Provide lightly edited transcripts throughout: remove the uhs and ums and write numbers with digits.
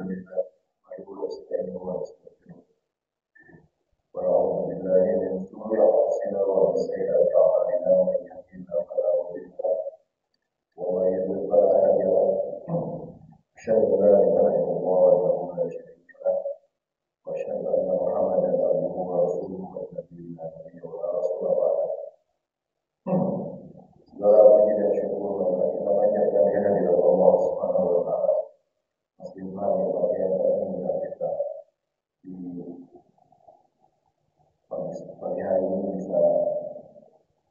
لله نحمده ونستعينه ونستغفره ونعوذ بالله من شرور أنفسنا ومن سيئات أعمالنا من يهده الله فلا مضل له ومن يضلل فلا هادي له أشهد أن لا إله إلا الله وحده لا شريك له وأشهد أن محمدا عبده ورسوله الذي لا نبي ولا رسول بعده. Segala puji dan syukur marilah kita panjatkan kehadirat Allah Subhanahu wa taala. Muslimah yang bahagia dan kita di pagi hari ini bisa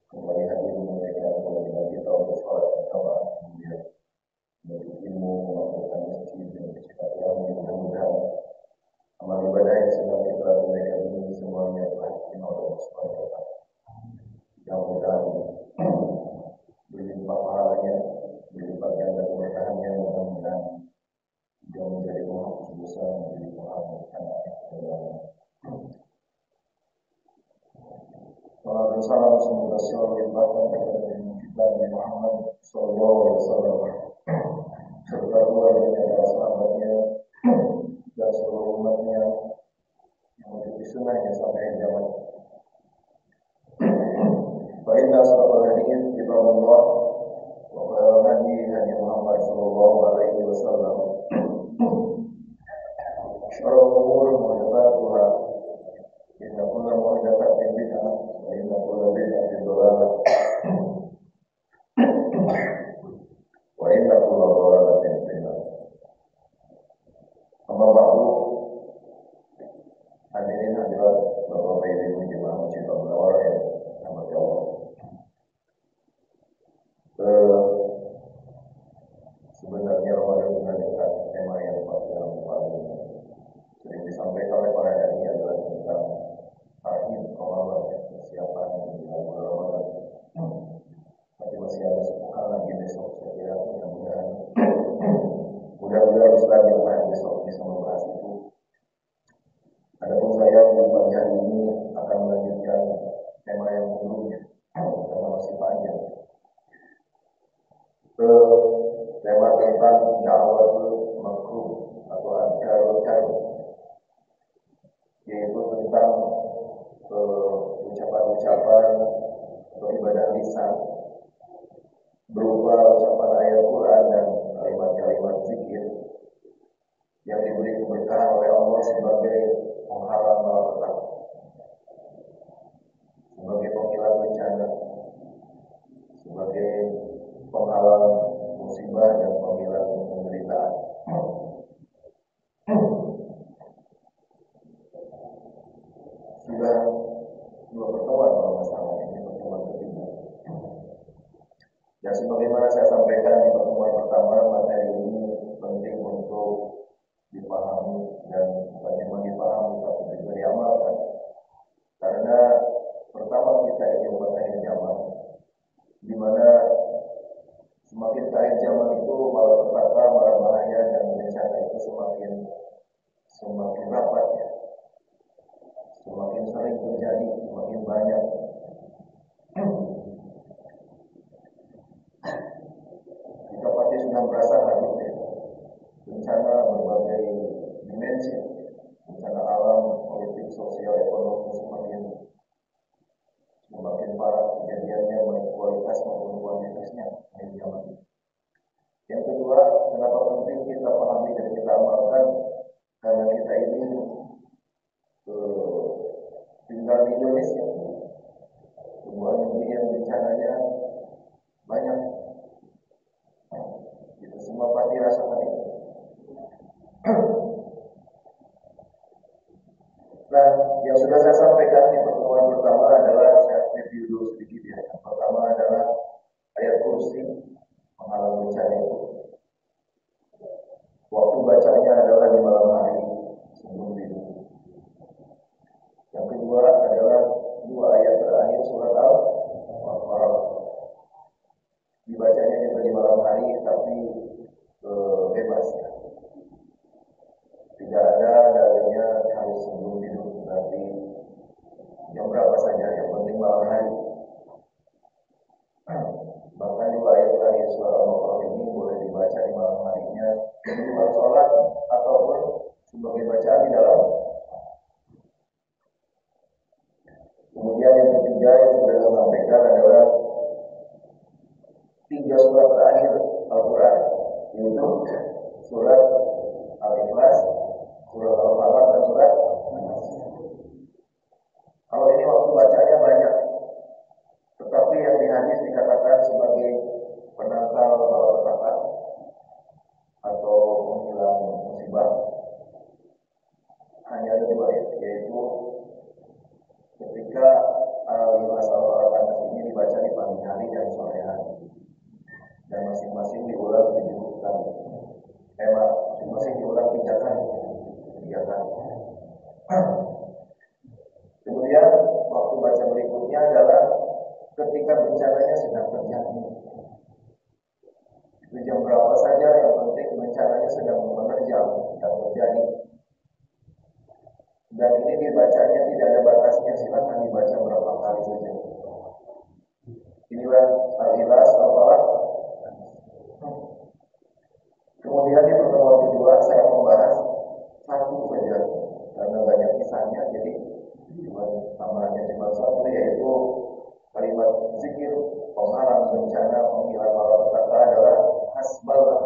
kembali hadir menunaikan kewajiban kita untuk sholat berjamaah, kemudian menuntut ilmu, melakukan masjid dan bersilaturahmi. Mudah-mudahan amal ibadah yang sedang kita tunaikan ini semuanya telah diterima oleh Allah Subhanahu wa taala. Mudah-mudahan berlimpah pahalanya, berlimpah ganda keberkahannya, mudah-mudahan juga menjadi penghapus dosa, menjadi penghapus anak kebenaran. Salam dan salam semoga selalu dilimpahkan kepada kita Nabi Muhammad Sallallahu Alaihi Wasallam serta keluarganya dan sahabatnya dan seluruh umatnya yang mengikuti sunnahnya sampai zaman. فإن أصدق الحديث كتاب الله وخير الهدي هدي محمد صلى الله عليه وسلم وشر الأمور محدثاتها إن كل محدثة بدعة وإن كل بدعة ضلالة وإن كل ضلالة في النار. أما بعد hadirin hadirat Bapak Ibu jemaah Masjid Al-Munawwarah yang dirahmati Allah. Sebenarnya Ramadan bulan dekat, tema yang paling sering disampaikan oleh para dai adalah tentang tahim Ramadan, persiapan menjelang bulan Ramadan. Tapi masih ada sepekan lagi besok, saya kira mudah-mudahan Ustaz yang lain besok bisa membahas itu. Adapun saya di pagi hari ini akan melanjutkan tema yang sebelumnya karena masih panjang. Tema tentang da'watul makruh atau adkarul karim, yaitu tentang ucapan-ucapan atau ibadah lisan berupa ucapan ayat Quran dan kalimat-kalimat zikir yang diberi keberkahan oleh Allah sebagai penghalang malapetaka, sebagai penghilang bencana, sebagai penghalang musibah dan penghilang penderitaan. Sudah dua pertemuan kalau masalah ini, pertemuan ketiga. Dan sebagaimana saya sampaikan di pertemuan pertama, materi ini penting untuk dipahami dan bukan cuma dipahami tapi juga diamalkan. Karena pertama kita ini umat akhir zaman, di mana semakin ke akhir zaman itu malapetaka, mara bahaya dan bencana itu semakin rapat ya, semakin sering terjadi, semakin banyak. Kita pasti sudah merasa hal itu ya. Bencana berbagai dimensi, bencana alam, politik, sosial, ekonomi semakin parah kejadiannya, baik kualitas maupun kuantitasnya akhir zaman. Yang kedua, kenapa penting kita pahami dan kita amalkan? Karena kita ini tinggal di Indonesia, sebuah negeri yang bencananya banyak. Kita semua pasti rasakan itu. Nah, yang sudah saya sampaikan di pertemuan pertama adalah saya review dulu sedikit ya. Yang pertama adalah ayat kursi menghalang bencana itu. Waktu bacanya adalah di malam hari sebelum tidur. Yang kedua adalah dua ayat terakhir surat Al-Baqarah. Dibacanya juga di malam hari tapi bebas ya. Tidak ada dalilnya harus sebelum tidur, berarti jam berapa saja, yang penting malam hari. Bahkan dua ayat terakhir surah Al-Baqarah ini boleh dibaca di malam harinya, di luar sholat ataupun musibah hanya ada dua, yaitu ketika al-ikhlas al-anas ini dibaca di pagi hari dan sore hari, dan masing-masing diulang 7 kali. Masing-masing diulang 3 kali. Kemudian waktu baca berikutnya adalah ketika bencananya sedang terjadi. Itu jam berapa saja, yang penting bencananya sedang menerjang, sedang terjadi. Dan ini dibacanya tidak ada batasnya, silakan dibaca berapa kali saja. Inilah al-ikhlas al-falaq. Kemudian di pertemuan kedua saya membahas satu saja karena banyak kisahnya, jadi tambahannya cuma satu, yaitu kalimat zikir penghalang bencana, penghilang malapetaka adalah hasballah.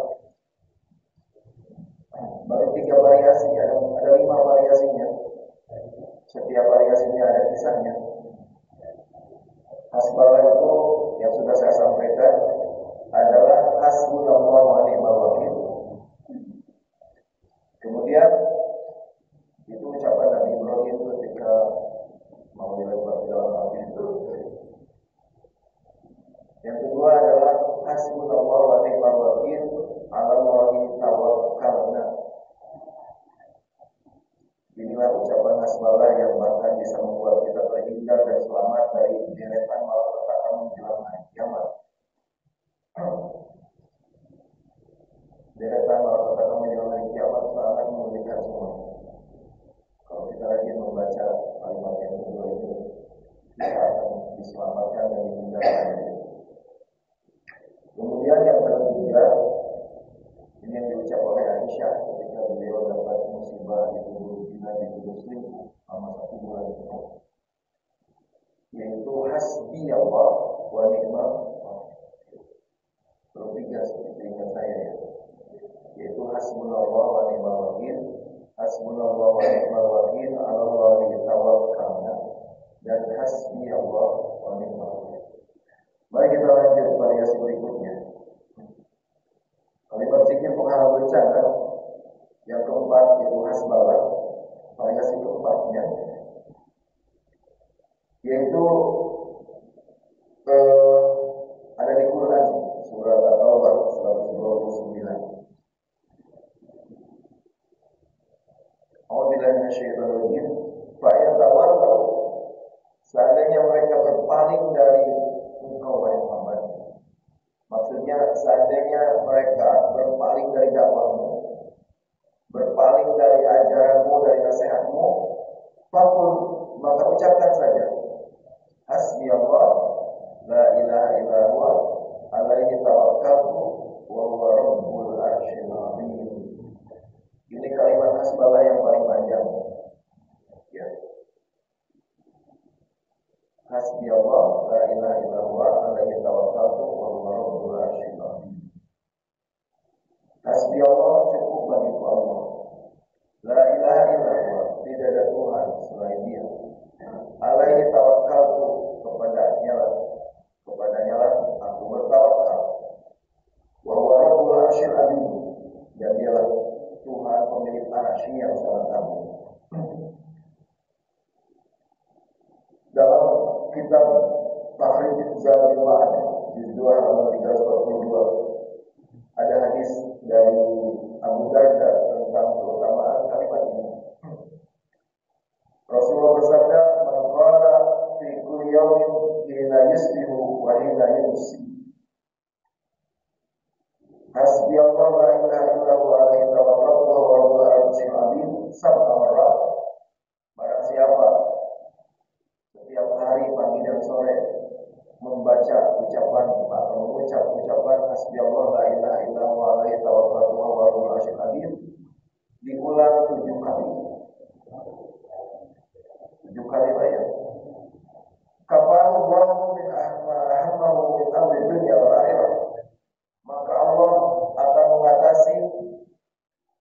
Baru 3 variasi, ada 5 variasinya. Setiap variasinya ada kisahnya. Hasballah itu yang sudah saya sampaikan adalah hasbunallahu wa ni'mal wakil. Kemudian itu ucapan Nabi Ibrahim ketika mau dilempar ke dalam api itu. Yang kedua adalah hasbunallahu wa ni'mal wakil, 'alallahi tawakkalna. Inilah ucapan hasballah yang bahkan bisa membuat kita terhindar dan selamat dari deretan malapetaka menjelang hari kiamat. Deretan malapetaka menjelang hari kiamat sangat mengerikan semua. Kalau kita rajin membaca kalimat yang kedua ini, kita akan diselamatkan dan dihindarkan. Kemudian yang ketiga, ini yang diucap oleh Aisyah ketika beliau dapat musibah dituduh zina, dituduh selingkuh selama 1 bulan itu, yaitu hasbi Allah wa ni'mal wakil. Bertiga seperti ingat saya ya, yaitu hasbunallah wa ni'mal wakil, hasbunallah wa ni'mal wakil, 'alallahi tawakkalna, dan hasbi Allah wa ni'mal wakil. Mari kita lanjut variasi berikutnya. Kalimat zikir penghalang bencana yang keempat itu hasballah. Variasi keempatnya yaitu ada di Quran, surat At-Taubah 129. A'udzubillahi minasyaitonir rajim. Fa in tawallaw, seandainya mereka berpaling dari engkau wahai Muhammad. Maksudnya seandainya mereka berpaling dari dakwahmu, berpaling dari ajaranmu, dari nasihatmu, faqul, maka ucapkan saja hasbi Allah la ilaha illa huwa alaihi tawakkaltu wa huwa rabbul arsyil azim. Ini kalimat hasballah yang paling panjang. Ya. Hasbi Allah la ilaha illa huwa alaihi tawakkaltu wa huwa rabbul arsyil azim. Hasbi Allah, cukup bagiku Allah. La ilaha illa huwa, tidak ada Tuhan selain Dia. Alaihi tawakkaltu, kepadanya lah aku bertawakal. Wa huwa rabbul arsyil azim, dan Dialah Tuhan pemilik arsy yang sangat agung. Dalam kitab Takhrij Zadul Ma'ad juz 2 halaman 342 ada hadis dari Abu Darda tentang keutamaan kalimat ini. Rasulullah bersabda, "Man qala fi kulli yawmin hina yusbihu wa hina yumsi, hasbi Allah la ilaha illa huwa alaihi tawakkaltu wa huwa rabbul arsyil azim sab'a marrat." Barang siapa setiap hari pagi dan sore membaca ucapan atau mengucap ucapan hasbi Allah la ilaha illa huwa alaihi tawakkaltu wa huwa rabbul arsyil azim diulang 7 kali. 7 kali bayar. Kafahu Allahu min ahmahu min amri dunya wal akhirah. Maka Allah akan mengatasi,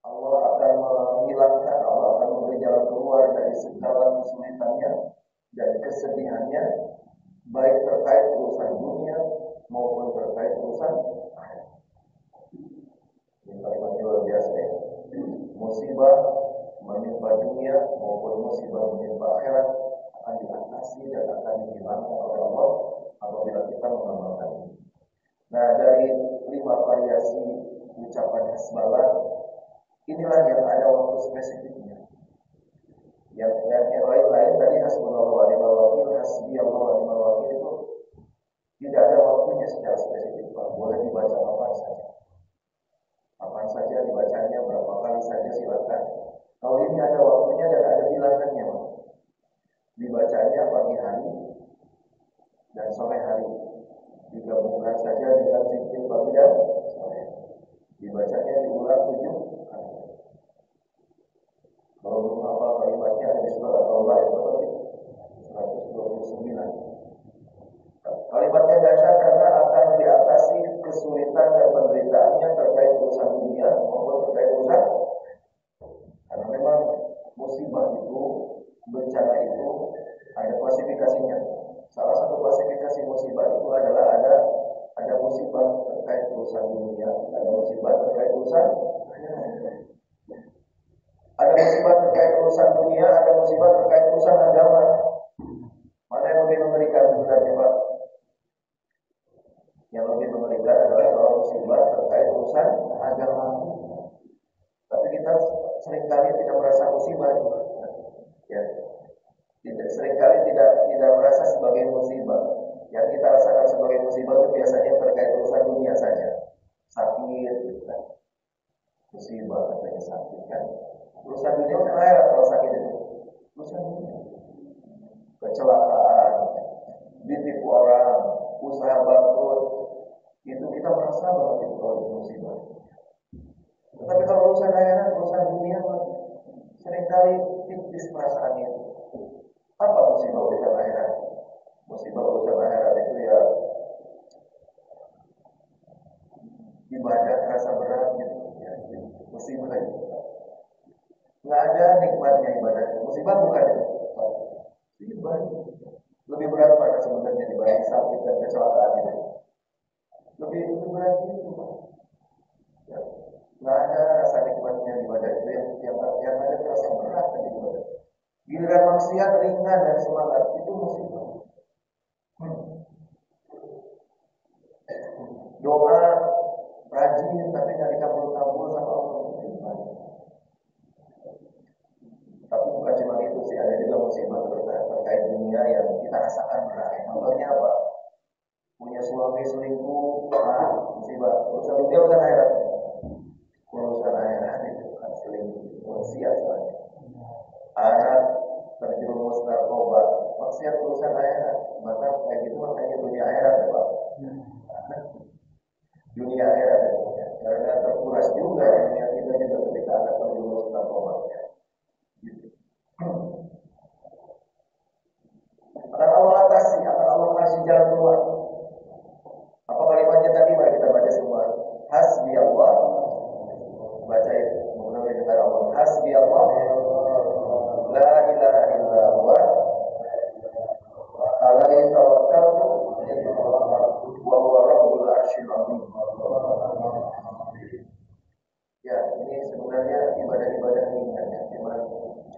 Allah akan menghilangkan, Allah akan memberi jalan keluar dari segala kesulitannya dan kesedihannya, baik terkait urusan dunia maupun terkait urusan akhirat. Ini kalimatnya luar biasa ya. musibah menimpa dunia maupun musibah menimpa akhirat akan diatasi dan akan dihilangkan oleh Allah apabila kita mengamalkannya. Nah, dari 5 variasi ucapan hasbalah inilah yang ada waktu spesifiknya. Yang lain tadi hasbunallahu wa ni'mal wakil, hasbiyallahu wa ni'mal wakil itu tidak ada waktunya secara spesifik, Pak. Boleh dibaca kapan saja. Kapan saja dibacanya, berapa kali saja silakan. Kalau ini ada waktunya dan ada bilangannya, Pak. Dibacanya pagi hari dan sore hari. Digabungkan saja dengan zikir pagi dan sore. Dibacanya diulang 7 kali. Kalau belum hafal kalimatnya ada di surat At-Taubah ayat 129. Kalimatnya dahsyat karena akan diatasi kesulitan dan penderitaannya terkait urusan dunia maupun terkait urusan. Karena memang musibah itu, bencana itu ada klasifikasinya. Salah satu klasifikasi musibah itu adalah ada musibah terkait urusan dunia, ada musibah terkait urusan, ada musibah terkait urusan dunia, ada musibah terkait urusan agama. Mana yang lebih mengerikan sebenarnya, Pak? Yang lebih mengerikan adalah kalau musibah terkait urusan agama. Tapi kita seringkali tidak merasa musibah, ya. Seringkali tidak merasa sebagai musibah. Yang kita rasakan sebagai musibah itu biasanya terkait urusan dunia saja. Sakit, gitu kan. Musibah katanya sakit kan. Urusan dunia urusan akhirat kalau sakit itu. Urusan dunia. Kecelakaan, ditipu orang, usaha bangkrut, itu kita merasa banget itu kalau musibah. Tetapi kalau urusan akhirat, urusan dunia, seringkali tipis perasaannya. Apa musibah urusan akhirat? Musibah urusan akhirat itu ya ibadah terasa berat gitu ya, musibah itu. Nggak ada nikmatnya ibadah. Musibah bukan itu. Musibah lebih berat mana sebenarnya dibanding sakit dan kecelakaan ini? Lebih berat itu, Pak. Ya. Nggak ada rasa nikmatnya ibadah itu yang ada terasa berat dan ibadah. Giliran maksiat ringan dan semangat itu musibah. Doa rajin tapi nggak dikabul-kabul sama Allah. Tapi bukan cuma itu sih, ada juga musibah terkait dunia yang kita rasakan berat. Contohnya apa? Punya suami selingkuh, musibah. Urusan dunia urusan akhirat. Urusan akhirat itu kan selingkuh, maksiat soalnya. Anak terjerumus narkoba, maksiat urusan akhirat. Maka kayak gitu makanya dunia akhirat ya, Pak. Dunia akhirat ya. Karena terkuras juga dunia kita juga ketika anak terjerumus narkoba. Akan Allah atasi, akan Allah kasih jalan keluar. Apa kalimatnya tadi? Mari kita baca semua. Hasbi Allah. Baca itu. Mudah-mudahan dengar Allah. Hasbi Allah. La ilaha illa huwa. Alaihi tawakkaltu. Wa huwa rabbul arsyil azim. Ya, ini sebenarnya ibadah-ibadah ringan ya.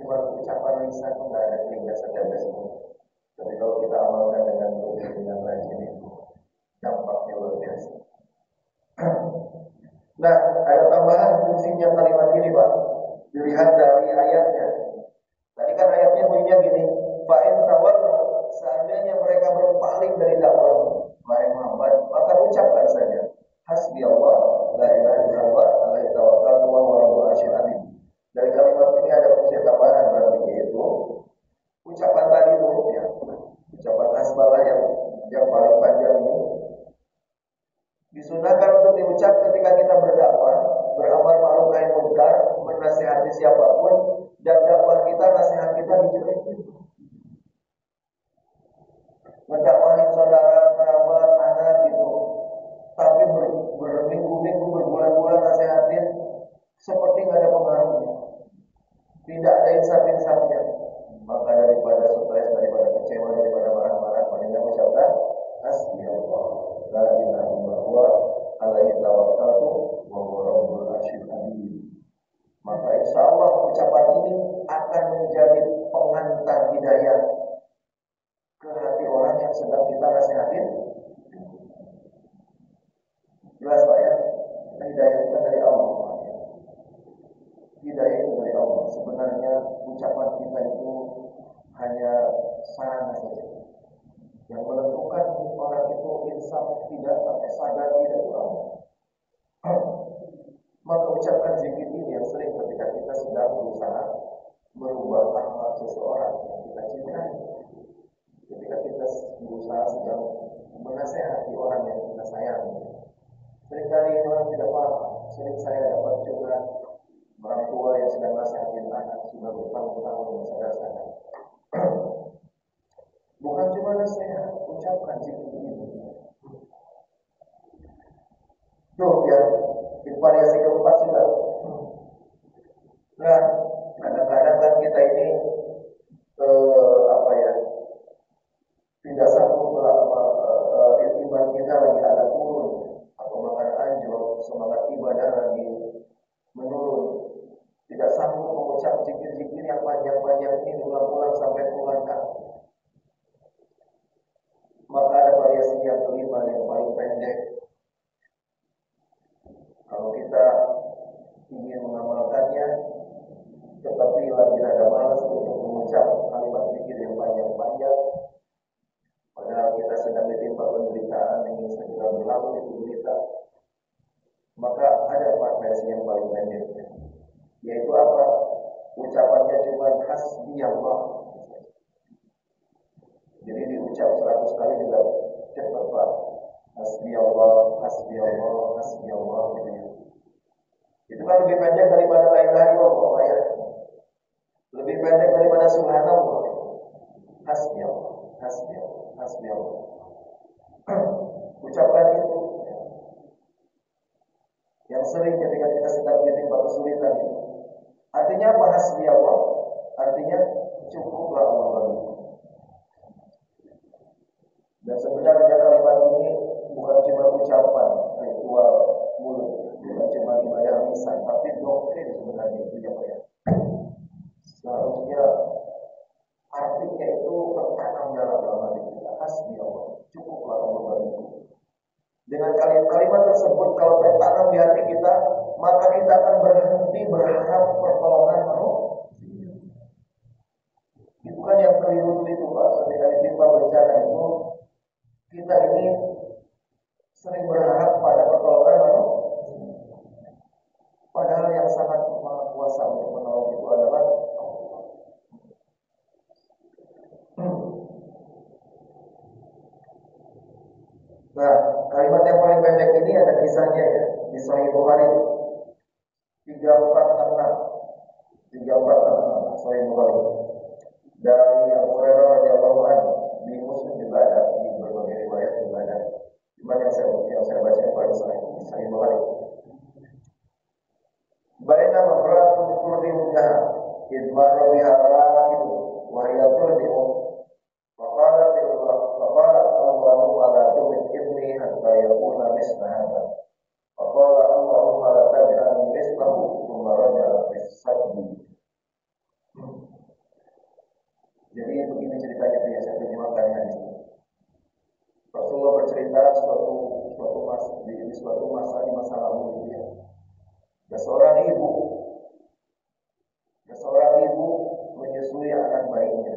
Cuma ucapan lisan itu nggak ada keringat sedada semua. Tapi kalau kita amalkan dengan rajin itu dampaknya luar biasa. Nah, ada tambahan fungsinya kalimat ini, Pak. Dilihat dari ayatnya. Tadi kan ayatnya bunyinya gini, fa'in tawallu, seandainya mereka berpaling dari dakwah wahai Muhammad, maka ucapkan saja hasbi Allah, la ilaha illallah, alaihi tawakkaltu wa huwa rabbul arsyil azim. Dari kalimat ini ada fungsi tambahan berarti yaitu ucapan tadi itu ya, ucapan hasbalah yang paling panjang ini disunahkan untuk diucap ketika kita berdakwah, beramar ma'ruf nahi munkar, menasihati siapapun, dan dakwah kita, nasihat kita dicuekin. Mendakwahin saudara, kerabat, anak gitu, tapi berminggu-minggu, berbulan-bulan nasihatin seperti nggak ada pengaruhnya, tidak ada insaf-insafnya. Maka daripada stres, daripada kecewa, daripada marah-marah, mendingan ucapkan hasbi Allah, la ilaha illallah, alaihi tawakkaltu wa huwa rabbul arsyil azim. Maka insya Allah ucapan ini akan menjadi pengantar hidayah ke hati orang yang sedang kita nasihatin. Jelas Pak ya? Hidayah itu dari Allah. Hidayah itu dari Allah. Sebenarnya ucapan kita itu hanya sarana saja. Yang menentukan orang itu insaf tidak sampai sadar tidak itu Allah. Maka ucapkan zikir ini yang sering ketika kita sedang berusaha merubah akhlak seseorang yang kita cintai. Ketika kita berusaha sedang menasehati orang yang kita sayangi. Seringkali orang tidak paham. Sering saya dapat juga orang tua yang sedang nasihatin anak sudah bertahun-tahun yang sadar-sadar. Bukan cuma nasihat, ucapkan zikir ini. Tuh ya, di variasi keempat sudah. Nah, kadang-kadang kan kita ini tidak sanggup iman kita lagi agak turun atau makan anjlok, semangat ibadah lagi menurun. Tidak sanggup mengucap zikir-zikir yang panjang-panjang ini ulang-ulang sampai puluhan kali. Maka ada variasi yang kelima yang paling pendek. Kalau kita ingin mengamalkannya, tetapi lagi ada malas untuk mengucap kalimat zikir yang panjang-panjang, padahal kita sedang ditimpa penderitaan ingin segera berlalu itu berita, maka ada variasi yang paling pendek, yaitu apa? Ucapannya cuma hasbi Allah. Jadi diucap 100 kali juga cepat Pak. Hasbi Allah, hasbi Allah, hasbi Allah gitu ya. Itu kan lebih pendek daripada la ilaha illallah ya. Lebih pendek daripada subhanallah. Hasbi Allah, hasbi Allah, hasbi Allah. Ucapkan itu yang sering ketika kita sedang ditimpa kesulitan itu. Artinya apa hasbi Allah? Artinya cukuplah Allah bagiku. Dan sebenarnya kalimat ini bukan cuma ucapan ritual mulut, bukan cuma ibadah lisan, tapi doktrin sebenarnya itu ya. Seharusnya artinya itu tertanam dalam hati kita. Hasbi Allah, cukuplah Allah bagiku. Dengan kalimat tersebut kalau tertanam di hati kita, maka kita akan berhenti berharap pertolongan manusia. Itu kan yang keliru itu Pak. Ketika ditimpa bencana itu, kita ini sering berharap pada pertolongan manusia. Padahal yang sangat maha kuasa untuk menolong itu adalah Allah. Nah, kalimat yang paling pendek ini ada kisahnya ya di Sahih Bukhari 3466 Sahih Bukhari dari Abu Hurairah radhiyallahu anhu. Di Muslim juga ada, di berbagai riwayat juga ada. Cuma yang saya baca yang paling Sahih Bukhari. Baina mamra'atun turdi'uha idh marra biha raqib wa hiya turdi'u faqalat Allahumma la tumit ibni hatta yakuna misla hadha. Faqala Allahumma la taj'al mislahu thumma raja'a bis-sajdi. Jadi begini ceritanya tuh ya, saya terjemahkan hadis ini. Rasulullah bercerita di suatu masa di masa lalu itu ya. Ada seorang ibu menyusui anak bayinya.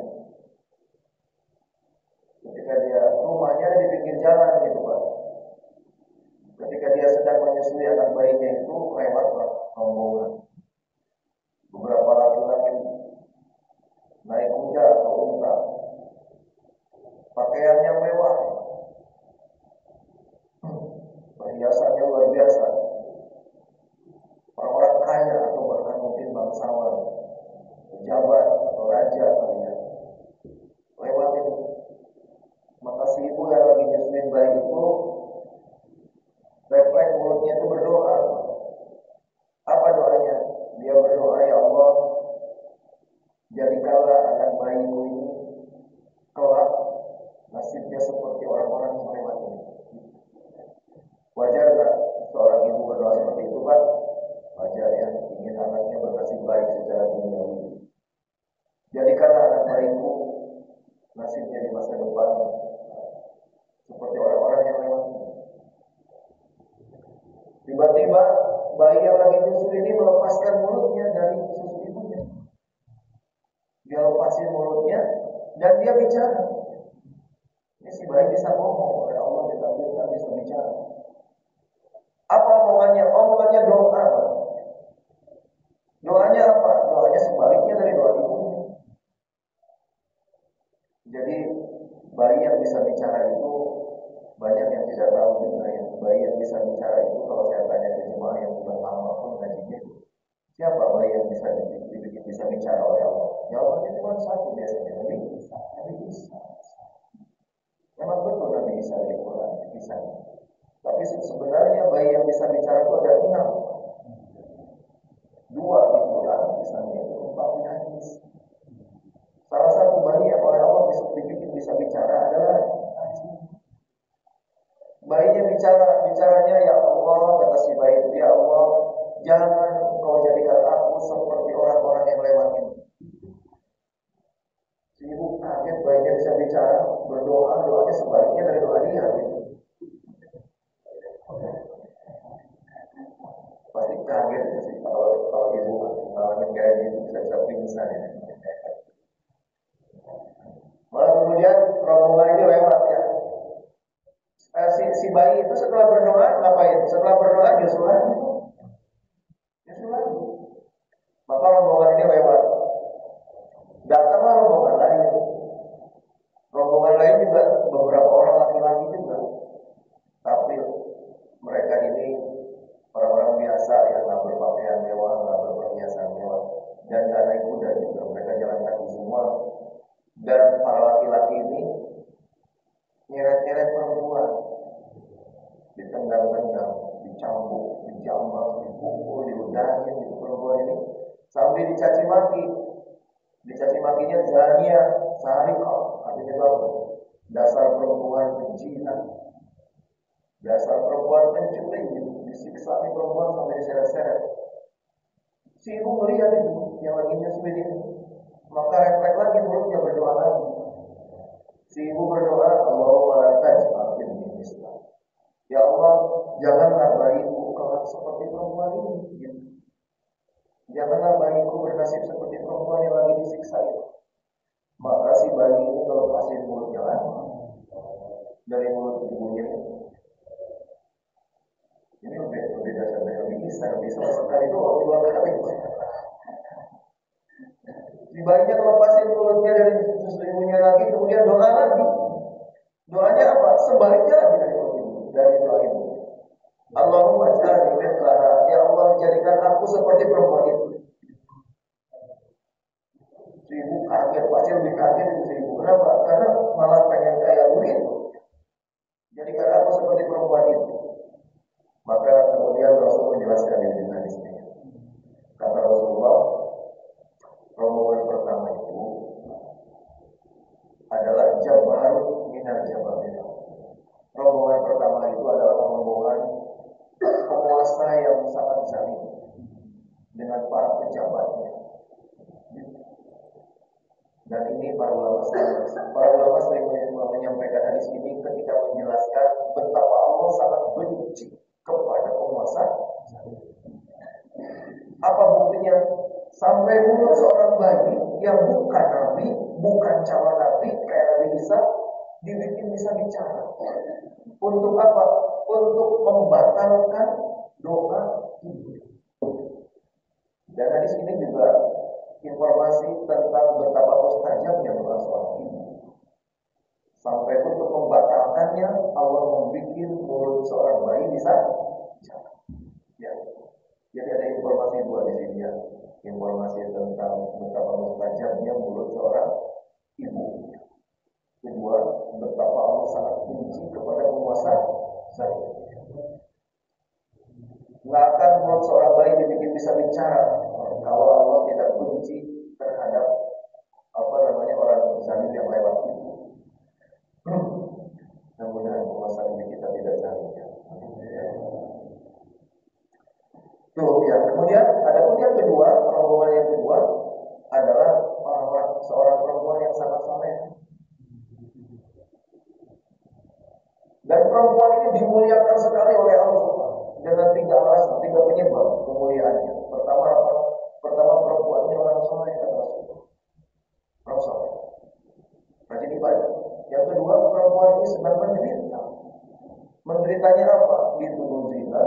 Ketika dia rumahnya ada di pinggir jalan gitu Pak. Ketika dia sedang menyusui anak bayinya itu lewatlah rombongan. Beberapa laki-laki naik kuda atau unta, pakaiannya mewah, perhiasannya luar biasa, orang-orang kaya. nasibnya di masa depan seperti orang-orang yang lewat. Tiba-tiba bayi yang lagi nyusu ini melepaskan mulutnya dari susu ibunya. Dia lepasin mulutnya dan dia bicara. Ini si bayi bisa ngomong, oleh Allah ditakdirkan bisa bicara. Apa omongannya? Omongannya doa. Doanya apa? Doanya sebaliknya dari doa ibunya. Jadi bayi yang bisa bicara itu banyak yang tidak tahu juga ya. Bayi yang bisa bicara itu kalau saya tanya ke jemaah yang sudah lama pun ngajinya, siapa bayi yang bisa dibikin bisa bicara oleh Allah? Jawabannya cuma satu biasanya, Nabi Isa. Nabi Isa. Memang betul Nabi Isa dari Quran kisahnya. Tapi sebenarnya bayi yang bisa bicara itu ada 6. 2 di Quran misalnya itu 4 di hadis. Salah satu bayi yang oleh Allah bisa dibikin bisa bicara adalah bayinya bicaranya ya Allah, kata si bayi itu, ya Allah, jangan kau jadikan aku seperti orang-orang yang lewat ini. Si ibu kaget bayinya bisa bicara, berdoa, doanya sebaliknya dari doa dia gitu. Pasti kaget sih kalau ibu ngalamin kayak gitu bisa pingsan ya. Lalu kemudian rombongan itu lewat ya. Si bayi itu setelah berdoa ngapain? Setelah berdoa nyusul lagi. Maka rombongan ini lewat. Datanglah rombongan lain. Rombongan lain juga beberapa orang laki-laki juga. Tapi mereka ini orang-orang biasa yang nggak berpakaian mewah, nggak berperhiasan mewah, dan nggak naik kuda juga. Mereka jalan kaki semua. Dan para laki-laki ini nyeret-nyeret perempuan, ditendang-tendang, dicambuk, dijambak, dipukul, diudahin gitu perempuan ini sampai dicaci maki. Dicaci makinya zania, sarikah, artinya apa? Dasar perempuan penzina, dasar perempuan pencuri gitu. Disiksa nih perempuan sampai diseret-seret. Si ibu melihat itu yang lagi nyusuin ini, maka refleks lagi mulutnya berdoa lagi. Si ibu berdoa, Allahumma la taj'al ibni mislah. Ya Allah, janganlah bayiku kelak seperti perempuan ini. Gitu. Janganlah bayiku bernasib seperti perempuan yang lagi disiksa itu. Maka si bayi ini kalau lepasin mulutnya lagi dari mulut ibunya. Ini lebih dasar dari lebih kisah, lebih sama sekali doang 2 kali. Si bayinya lepasin mulutnya dari susu ibunya lagi, kemudian doa lagi. Doanya apa? Sebaliknya lagi dari mulut ibu, dari doa ibu. Allahumma ja'alni mithlaha, ya Allah jadikan aku seperti perempuan itu. Si ibu kaget, pasti lebih kaget itu si ibu. Kenapa? Karena malah pengen kayak begitu. Jadikan aku seperti perempuan itu. Maka kemudian Rasul menjelaskan di hadisnya. Kata Rasulullah, rombongan pertama itu adalah jabarut minal jabarin. Rombongan pertama itu adalah rombongan penguasa yang sangat zalim dengan para pejabatnya. Dan ini para ulama sering menyampaikan hadis ini ketika menjelaskan betapa Allah sangat benci kepada penguasa. Apa buktinya? Sampai mulut seorang bayi yang bukan nabi, bukan calon nabi kayak Nabi Isa, dibikin bisa bicara. Untuk apa? Untuk membatalkan doa ibu. Dan hadis ini juga informasi tentang betapa mustajabnya doa seorang ibu. Sampai untuk membatalkannya, Allah membuat mulut seorang bayi bisa bicara. Ya. Jadi ada informasi 2 di sini ya. Informasi tentang betapa mustajabnya mulut seorang ibu. Kedua, betapa Allah sangat benci kepada penguasa zalim. Nggak akan mulut seorang bayi dibikin bisa bicara kalau Allah tidak benci terhadap orang zalim yang lewat itu. Mudah-mudahan penguasa ini kita tidak zalim ya. Tuh ya. Kemudian ada pun yang kedua, rombongan yang kedua adalah seorang perempuan yang sangat saleh. perempuan ini dimuliakan sekali oleh Allah dengan 3 alasan, 3 penyebab kemuliaannya. Pertama apa? Pertama, perempuan ini orang soleh, kata Rasulullah. Orang soleh, rajin ibadah. Yang kedua, perempuan ini sedang menderita. Menderitanya apa? Dituduh zina,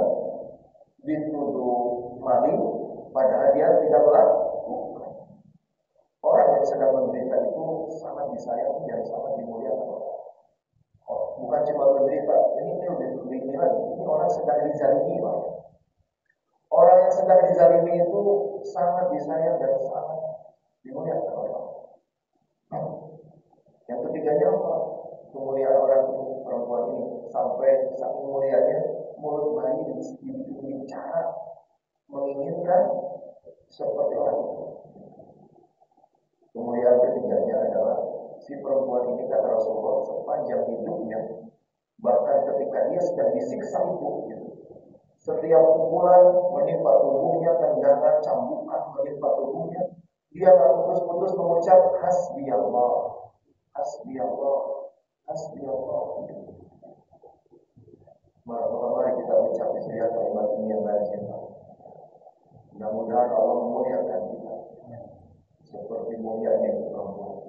dituduh maling, padahal dia tidak melakukan. Orang yang sedang menderita itu sangat disayang dan sangat dimuliakan. Bukan cuma menderita, ini lebih lagi. Ini orang sedang dizalimi, Pak. Orang yang sedang dizalimi itu sangat disayang dan sangat dimuliakan oleh Allah. Yang ketiganya apa? Kemuliaan orang ini, perempuan ini, sampai saking mulianya mulut bayi dibikin bicara, menginginkan seperti orang itu. Kemuliaan ketiganya adalah si perempuan ini, kata Rasulullah, sepanjang hidupnya, bahkan ketika dia sedang disiksa itu, setiap pukulan menimpa tubuhnya, tendangan, cambukan menimpa tubuhnya, dia tak putus-putus mengucap hasbi Allah, hasbi Allah, hasbi Allah. Mari kita ucap istilah kalimat ini yang lazim. Mudah-mudahan Allah memuliakan kita seperti mulianya itu perempuan.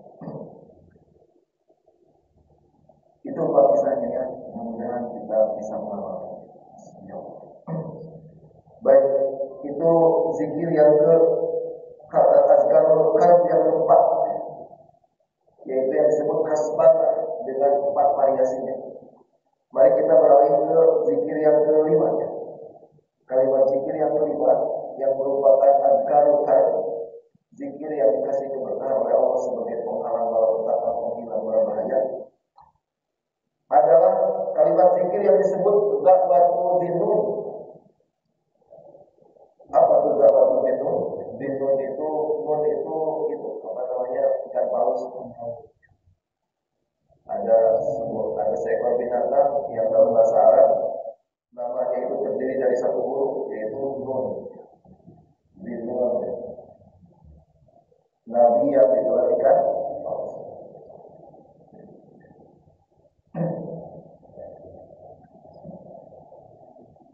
Itu kisahnya ya. Mudah-mudahan kita bisa mengamalkan. Baik, itu zikir yang kata azkarul qalb yang keempat, yaitu yang disebut hasbah dengan 4 variasinya. Mari kita beralih ke zikir yang kelima ya. Kalimat zikir yang kelima yang merupakan azkarul qalb, zikir yang dikasih keberkahan oleh Allah sebagai penghalang malapetaka, penghilang berbahaya, adalah kalimat zikir yang disebut Ghadwatul Dinun. Apa itu Ghadwatul Dinun? Dinun itu, nun itu apa namanya, ikan paus. Ada seekor binatang yang dalam bahasa Arab namanya itu terdiri dari 1 huruf, yaitu nun. Dinun. Nabi yang ditelan ikan paus.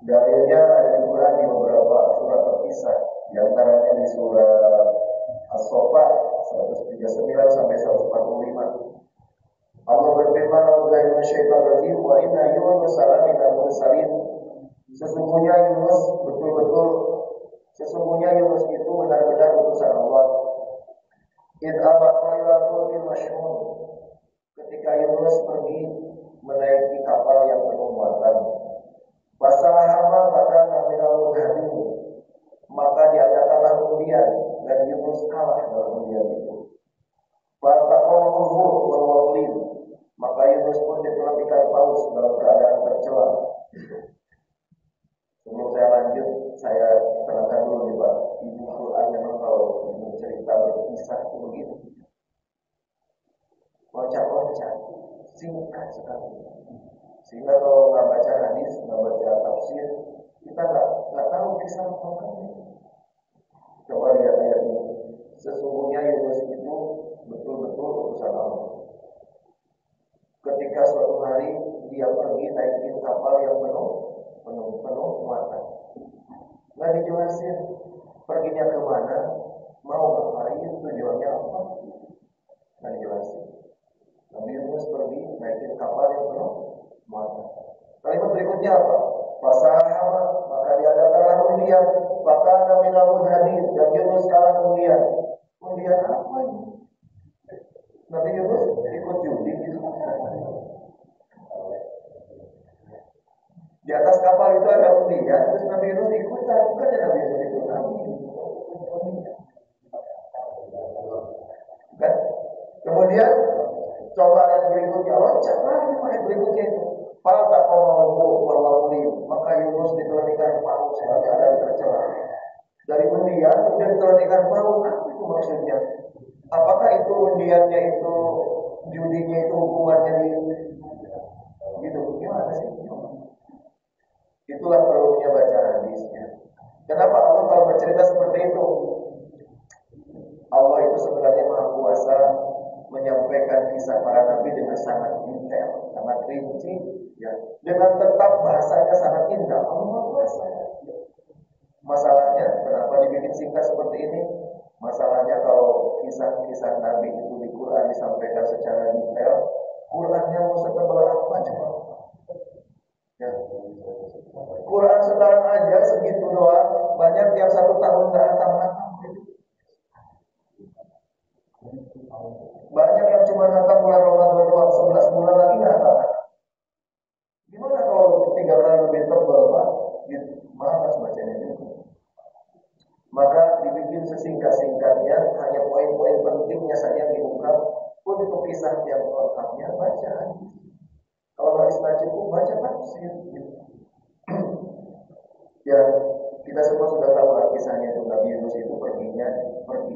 Dalilnya ada di Quran di beberapa surat terpisah, di antaranya di surah As-Saffat 139 sampai 145. Allah berfirman, "A'udzubillahi minasyaitonir rajim, wa inna Yunus minal mursalin." Sesungguhnya Yunus itu benar-benar utusan Allah. Idh abaqa ila fulkil mashhun. Ketika Yunus pergi menaiki kapal yang penuh muatan, fasahama maka minal mudhadin, maka diadakanlah undian dan Yunus kalah dalam undian itu. Fataqahu wal waqlin, maka Yunus pun ditelan ikan paus dalam keadaan tercela. Sebelum saya lanjut, saya terangkan dulu nih Pak. Ibu Quran memang kalau bercerita berkisah itu begitu, loncat-loncat, singkat sekali. Sehingga kalau nggak baca hadis, nggak baca tafsir, kita nggak tahu kisah lengkapnya. Coba lihat ayat ini. Sesungguhnya Yunus itu betul-betul utusan Allah. Ketika suatu hari dia pergi naikin kapal yang penuh muatan. Nggak dijelasin perginya kemana, mau ngapain, tujuannya apa, nggak dijelasin. Nabi Yunus pergi naikin kapal yang penuh muatan. Kalimat berikutnya apa? Fasahama, maka diadakanlah undian, fakana minal mudhadin, dan Yunus kalah undian. Undian apa ini? Nabi Yunus ikut judi gitu. Di atas kapal itu ada undian, terus Nabi Yunus ikutan. Bukannya Nabi Yunus itu Nabi. Kan? Kemudian coba ayat berikutnya, loncat lagi ayat berikutnya itu. Fataqahu wal waqlin, maka Yunus ditelan ikan paus dalam keadaan tercela. Dari undian kemudian ditelan ikan paus, apa itu maksudnya? Apakah itu undiannya itu, judinya itu hukumannya gitu? Gimana sih? Itulah perlunya baca hadisnya. Kenapa Allah kalau bercerita seperti itu? Allah itu sebenarnya Maha Kuasa menyampaikan kisah para nabi dengan sangat detail. sangat rinci, ya, dengan tetap bahasanya sangat indah. Allah kuasa. Masalahnya, kenapa dibikin singkat seperti ini? Masalahnya kalau kisah-kisah Nabi itu di Quran disampaikan secara detail, Qurannya mau setebal apa coba? Ya. Quran sekarang aja segitu doang, banyak yang 1 tahun nggak hatam-hatam. Banyak yang cuma hatam bulan Ramadan doang, 11 bulan lagi nggak hatam. Gimana kalau 3 kali lebih tebal, Pak? Gitu. Malas bacanya juga. Maka dibikin sesingkat-singkatnya, hanya poin-poin pentingnya saja yang diungkap. Untuk kisah yang lengkapnya baca. Kalau hadis tak cukup, baca tafsir. Ya, kita semua sudah tahu lah kisahnya itu. Nabi Yunus itu perginya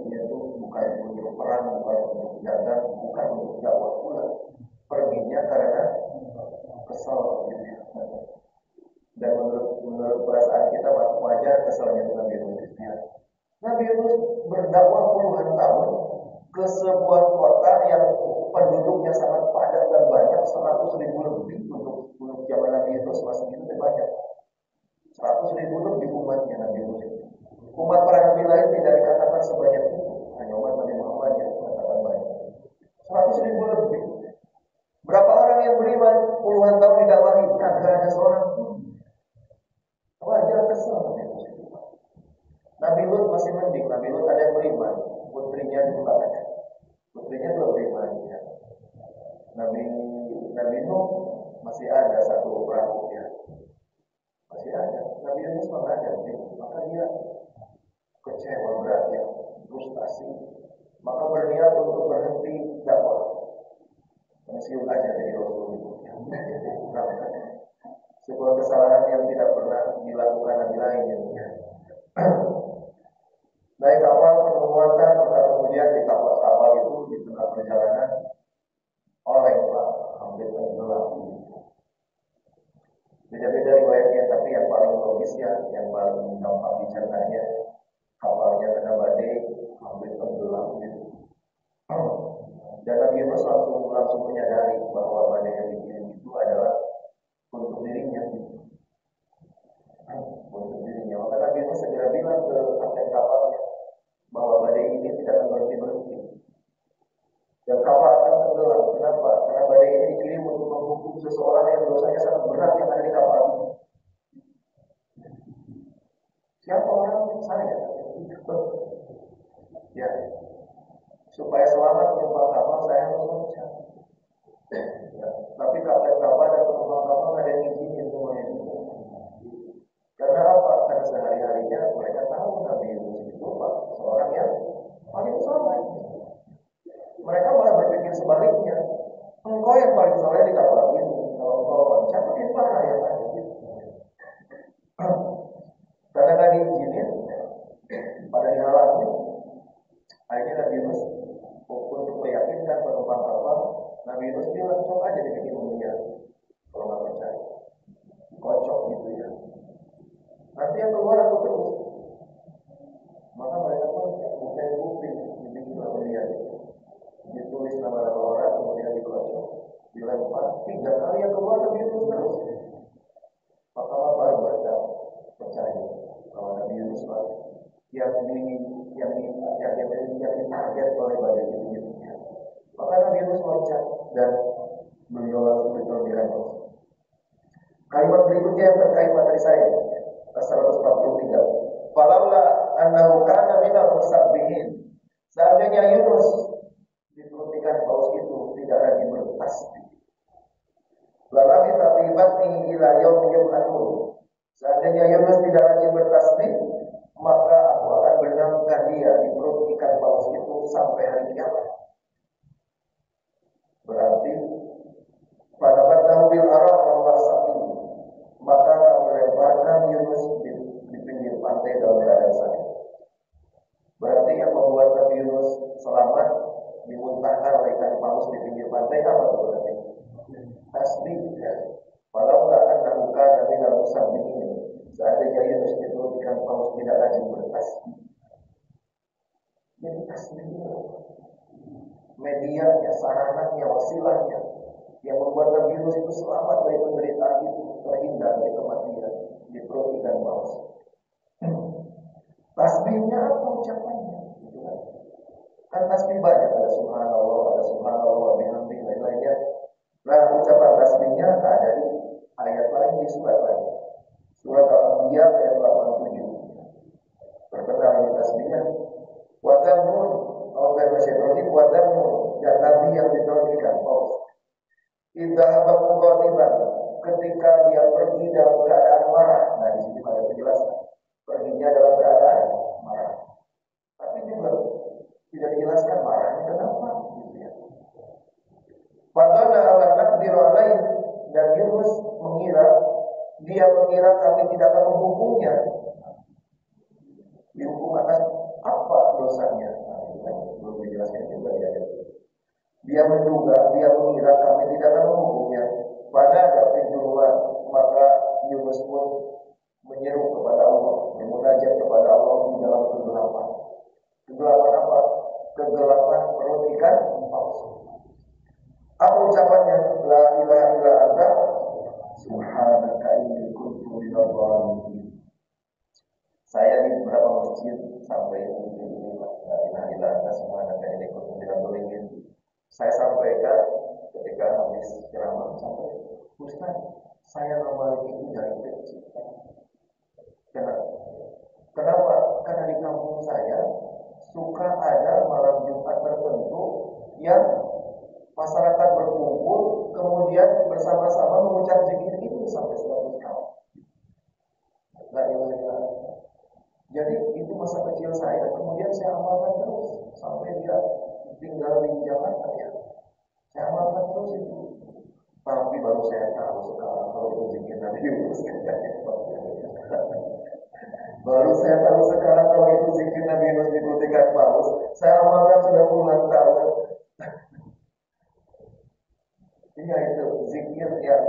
itu bukan untuk perang, bukan untuk dagang, bukan untuk dakwah pula. Perginya karena kesal, gitu. Dan menurut perasaan kita wajar kesalnya Nabi Yunus. Ya. Nabi Yunus berdakwah puluhan tahun ke sebuah kota yang penduduknya sangat padat dan banyak, 100.000 lebih untuk zaman Nabi Yunus masih itu banyak. 100.000 lebih umatnya Nabi Yunus. Umat para nabi lain tidak dikatakan sebanyak itu, hanya umat Nabi Muhammad yang dikatakan banyak. 100.000 lebih. Berapa orang yang beriman? Puluhan tahun didakwahi, kagak ada seorang pun. Wajar kesel Nabi Yunus. Nabi Lut masih mending, Nabi Lut ada yang beriman, putrinya juga ada. Putrinya juga beriman. Ya. Nabi Nuh masih ada satu perahu ya. Masih ada. Nabi Yunus nggak ada, maka dia kecewa berat ya, frustasi. Maka berniat untuk berhenti dakwah. Pensiun aja dari Rasul itu. Sebuah kesalahan yang tidak pernah dilakukan Nabi lain ya. Naik kapal penuh muatan, maka kemudian di kapal itu di tengah perjalanan oleh Pak hampir tenggelam. Beda-beda riwayatnya, tapi yang paling logisnya, yang paling gampang dicernanya, kapalnya kena badai, hampir tenggelam gitu. Dan Nabi Yunus langsung menyadari bahwa badai yang dikirim itu adalah untuk dirinya gitu. Untuk dirinya. Maka Nabi Yunus segera bilang ke kapten kapalnya bahwa badai ini tidak akan berhenti. Dan kapal akan tenggelam. Kenapa? Karena badai ini dikirim untuk menghukum seseorang yang dosanya sangat berat yang ada di kapal ini. Siapa orangnya? Saya. Ya. Supaya selamat penumpang kapal, saya harus loncat. Ya. Tapi kapten kapal dan penumpang kapal nggak ada yang izinin semuanya. Karena apa? Karena sehari-harinya mereka tahu Nabi Yunus itu seorang yang paling soleh. Mereka malah berpikir sebaliknya. Engkau yang paling soleh di kapal ini. Kalau engkau loncat, makin parah yang ada. Karena nggak diizinin, pada dihalangi. Akhirnya Nabi Yunus untuk meyakinkan penumpang kapal, Nabi Yunus bilang, coba aja dibikin mulia. Kalau nggak percaya, kocok gitu ya. Nanti yang keluar aku terus. Maka mereka pun bukan bukti dibikin mulia. Ditulis nama-nama orang, kemudian dikocok, dilempar, 3 kali yang keluar Nabi Yunus terus. Maka baru mereka percaya bahwa Nabi Yunus yang ditarget oleh badai itu. Maka Nabi Yunus loncat dan beliau langsung dirempel. Kalimat berikutnya yang terkait materi saya 143. Falaula annahu kana minal musabbihin. Seandainya Yunus diperhatikan paus itu tidak lagi bertasbih. Lalami tatibati ila yaumi yub'atsun. Seandainya Yunus tidak lagi bertasbih, maka aku akan benamkan dia di perut ikan paus itu sampai hari kiamat. Berarti pada batang bil araf wa sakit, maka kami lemparkan Yunus di pinggir pantai dalam keadaan sakit. Berarti yang membuat Nabi Yunus selamat dimuntahkan oleh ikan paus di pinggir pantai apa itu berarti? Tasbih. Walaupun annahu kana minal musabbihin. Seandainya Yunus itu ikan paus tidak lagi bertasbih. Jadi tasbih itu medianya, sarananya, wasilahnya yang membuat Nabi Yunus itu selamat dari penderitaan itu, terhindar dari kematian di perut ikan paus. Tasbihnya apa ucapannya? Gitu kan? Kan tasbih banyak, ada subhanallah, bihamdi, lain-lainnya. Nah, ucapan tasbihnya ada di ayat lain, di surat lain. Surat Al-Anbiya ayat 87. Berkenaan dengan tasbihnya. Wadanun, wadanun, dan Nabi yang ditolongkan paus. Idza bamughadiban, ketika dia pergi dalam keadaan marah. Nah, di sini ada penjelasan. Perginya dalam keadaan marah. Tapi juga tidak dijelaskan marahnya kenapa, gitu ya. Padahal Allah naqdiru alaih, dan Yunus mengira kami tidak akan menghukumnya. Dihukum atas apa dosanya? Nah, itu kan belum dijelaskan juga di ayat itu. Dia mengira kami tidak akan menghukumnya. Pada ada duluan, maka Yunus pun menyeru kepada Allah, bermunajat kepada Allah di dalam kegelapan. Kegelapan apa? Kegelapan perut ikan paus. Apa ucapannya? La ilaha illa anta subhanaka inni kuntu minadh dhalimin. Saya di beberapa masjid sampai ini la ilaha illa anta subhanaka inni kuntu minadh dhalimin. Saya sampaikan ketika habis ceramah sampai, Ustaz, saya ngamalin itu dari kecil. Kenapa? Karena di kampung saya suka ada malam Jumat tertentu yang masyarakat berkumpul, kemudian bersama-sama mengucap zikir itu sampai 100 kali. La ilaha illallah. Jadi itu masa kecil saya, kemudian saya amalkan terus sampai dia tinggal di Jakarta ya. Saya amalkan terus itu. Tapi baru saya tahu sekarang kalau itu zikir Nabi Yunus. Baru saya tahu sekarang kalau itu zikir Nabi Yunus di perut ikan paus. Saya amalkan sudah puluhan tahun. Iya, itu zikir yang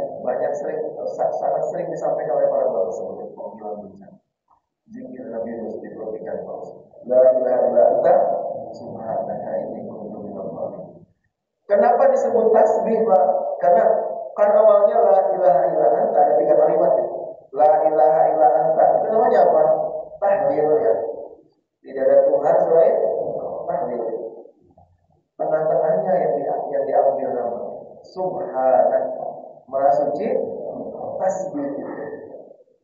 sangat sering disampaikan oleh para ulama sebagai panggilan bencana. Zikir Nabi Yunus di perut ikan paus. La ilaha illa anta subhanaka inni kuntu minadh dhalimin. Kenapa disebut tasbih, Pak? Karena kan awalnya la ilaha illa anta, ada 3 kalimat ya. La ilaha illa anta. Itu namanya apa? Tahlil ya. Tidak ada Tuhan selain tahlil. Tengah-tengahnya yang diambil nama Subhanaka, Maha Suci, tasbih.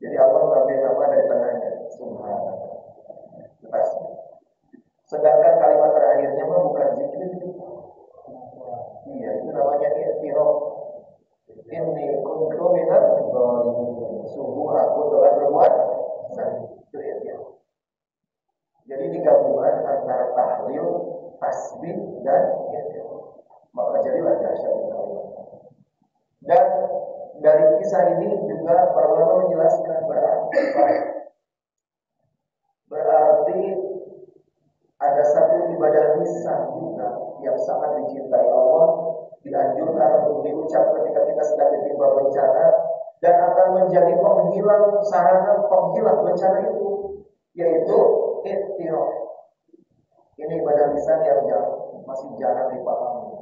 Jadi Allah mengambil nama dari tengahnya, Subhanaka, tasbih. Sedangkan kalimat terakhirnya mah bukan zikir. Iya, itu namanya i'tiraf. Inni kuntu minadh dhalimin. Sungguh aku telah berbuat salah. Itu i'tiraf. Jadi ini gabungan antara tahlil, tasbih dan i'tiraf. Maka jadilah dahsyat kalimat. Dan dari kisah ini juga para ulama menjelaskan berarti ada satu ibadah lisan juga yang sangat dicintai Allah, dianjurkan untuk diucap ketika kita sedang ditimpa bencana dan akan menjadi sarana penghilang bencana itu, yaitu i'tiraf. Ini ibadah lisan yang masih jarang dipahami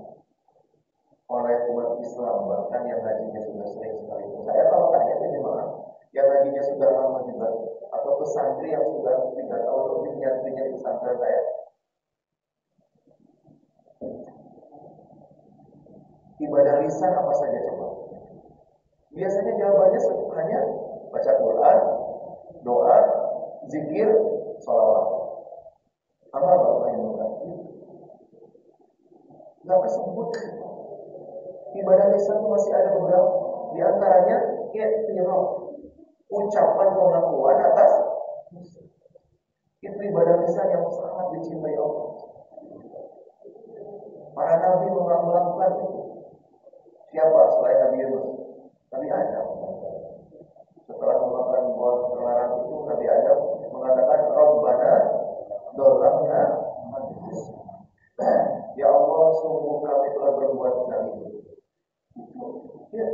oleh umat Islam, bahkan yang ngajinya sudah sering sekali. Saya kalau tanya ke jemaah yang ngajinya sudah lama juga, atau pesantren yang sudah 3 tahun lebih nyantrinya di pesantren saya, ibadah lisan apa saja coba? Biasanya jawabannya hanya baca Quran, doa, zikir, sholawat. Amal bapak yang mengatakan nggak kesebut. Ibadah lisan masih ada beberapa. Di antaranya i'tiraf, ucapan pengakuan atas itu ibadah lisan yang sangat dicintai Allah. Para nabi melakukan itu. Siapa selain Nabi Yunus? Nabi Adam. Setelah memakan buah terlarang itu, Nabi Adam mengatakan Rabbana dzalamna anfusana. Ya Allah, sungguh kami telah berbuat zalim. Ya,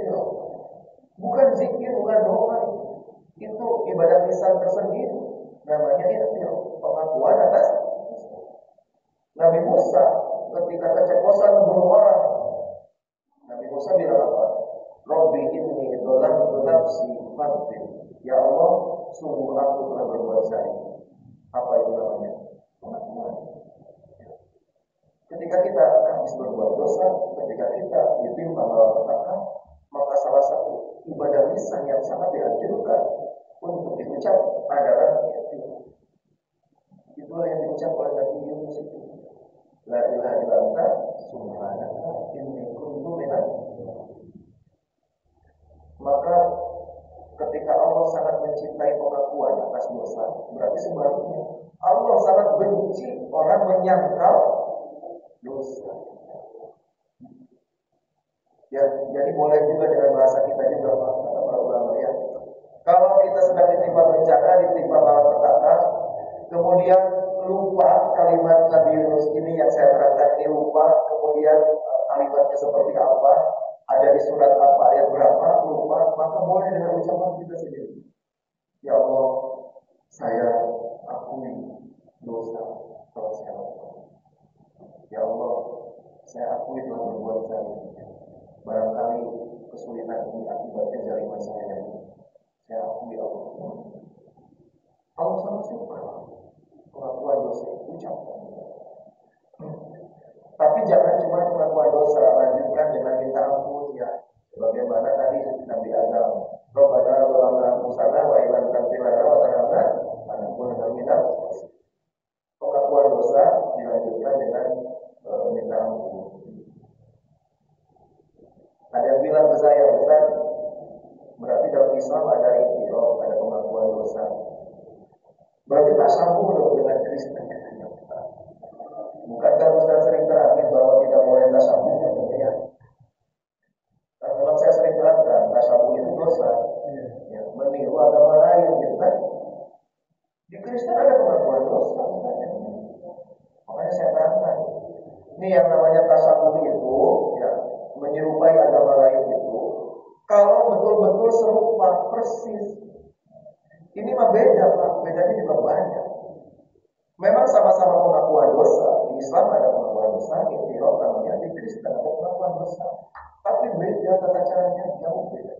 bukan zikir, bukan doa. Itu ibadah lisan tersendiri. Namanya pengakuan atas. Nabi Musa ketika keceplosan membunuh orang, Nabi Musa bilang apa? Robbi inni dzalamtu nafsi faghfir. Ya Allah, sungguh aku telah berbuat zalim. Apa itu namanya? Pengakuan. Ketika kita habis berbuat dosa, ketika kita ditimpa malapetaka, maka salah satu ibadah lisan yang sangat dianjurkan untuk diucap adalah itu. Itulah yang diucap oleh Nabi Yunus itu. La ilaha illa anta subhanaka inni kuntu minadz. Maka ketika Allah sangat mencintai pengakuan atas dosa, berarti sebaliknya Allah sangat benci orang menyangkal dosa. Ya, jadi boleh juga dengan bahasa kita juga, Pak, kata para ulama ya. Kalau kita sedang ditimpa bencana, ditimpa malapetaka, kemudian lupa kalimat Nabi Yunus ini yang saya terangkan ini lupa, kemudian kalimatnya seperti apa, ada di surat apa, ayat berapa, lupa, maka boleh dengan ucapan kita sendiri. Ya Allah, saya akui dosa telah saya lakukan. Ya Allah, saya akui telah berbuat zalim. Barangkali kesulitan ini akibat kezaliman saya. Saya akui Allah. Allah sangat suka pengakuan dosa, ucapkan. Tapi jangan cuma pengakuan dosa, lanjutkan dengan minta ampun ya. Bagaimana tadi Nabi Adam, Rabbana dzalamna anfusana wa illam taghfir lana wa tarhamna lanakunanna minal khasirin. Pengakuan dosa dilanjutkan dengan minta ampun. Ada yang bilang ke saya, Ustaz, berarti dalam Islam ada iktiraf, ada pengakuan dosa. Berarti tak sambung dengan Kristen. Bukankah Ustaz sering terangin bahwa tidak boleh tasabbuh katanya? Nah, memang saya sering terangkan tasabbuh itu dosa. Ya, meniru agama lain gitu kan. Di Kristen ada pengakuan dosa katanya. Makanya saya terangkan. Ini yang namanya tasabbuh itu ya, menyerupai agama lain itu. Kalau betul-betul serupa persis. Ini mah beda, Pak. Bedanya juga banyak. Memang sama-sama pengakuan dosa. Di Islam ada pengakuan dosa, iktiraf namanya, di Kristen ada pengakuan dosa. Tapi beda tata caranya, jauh beda.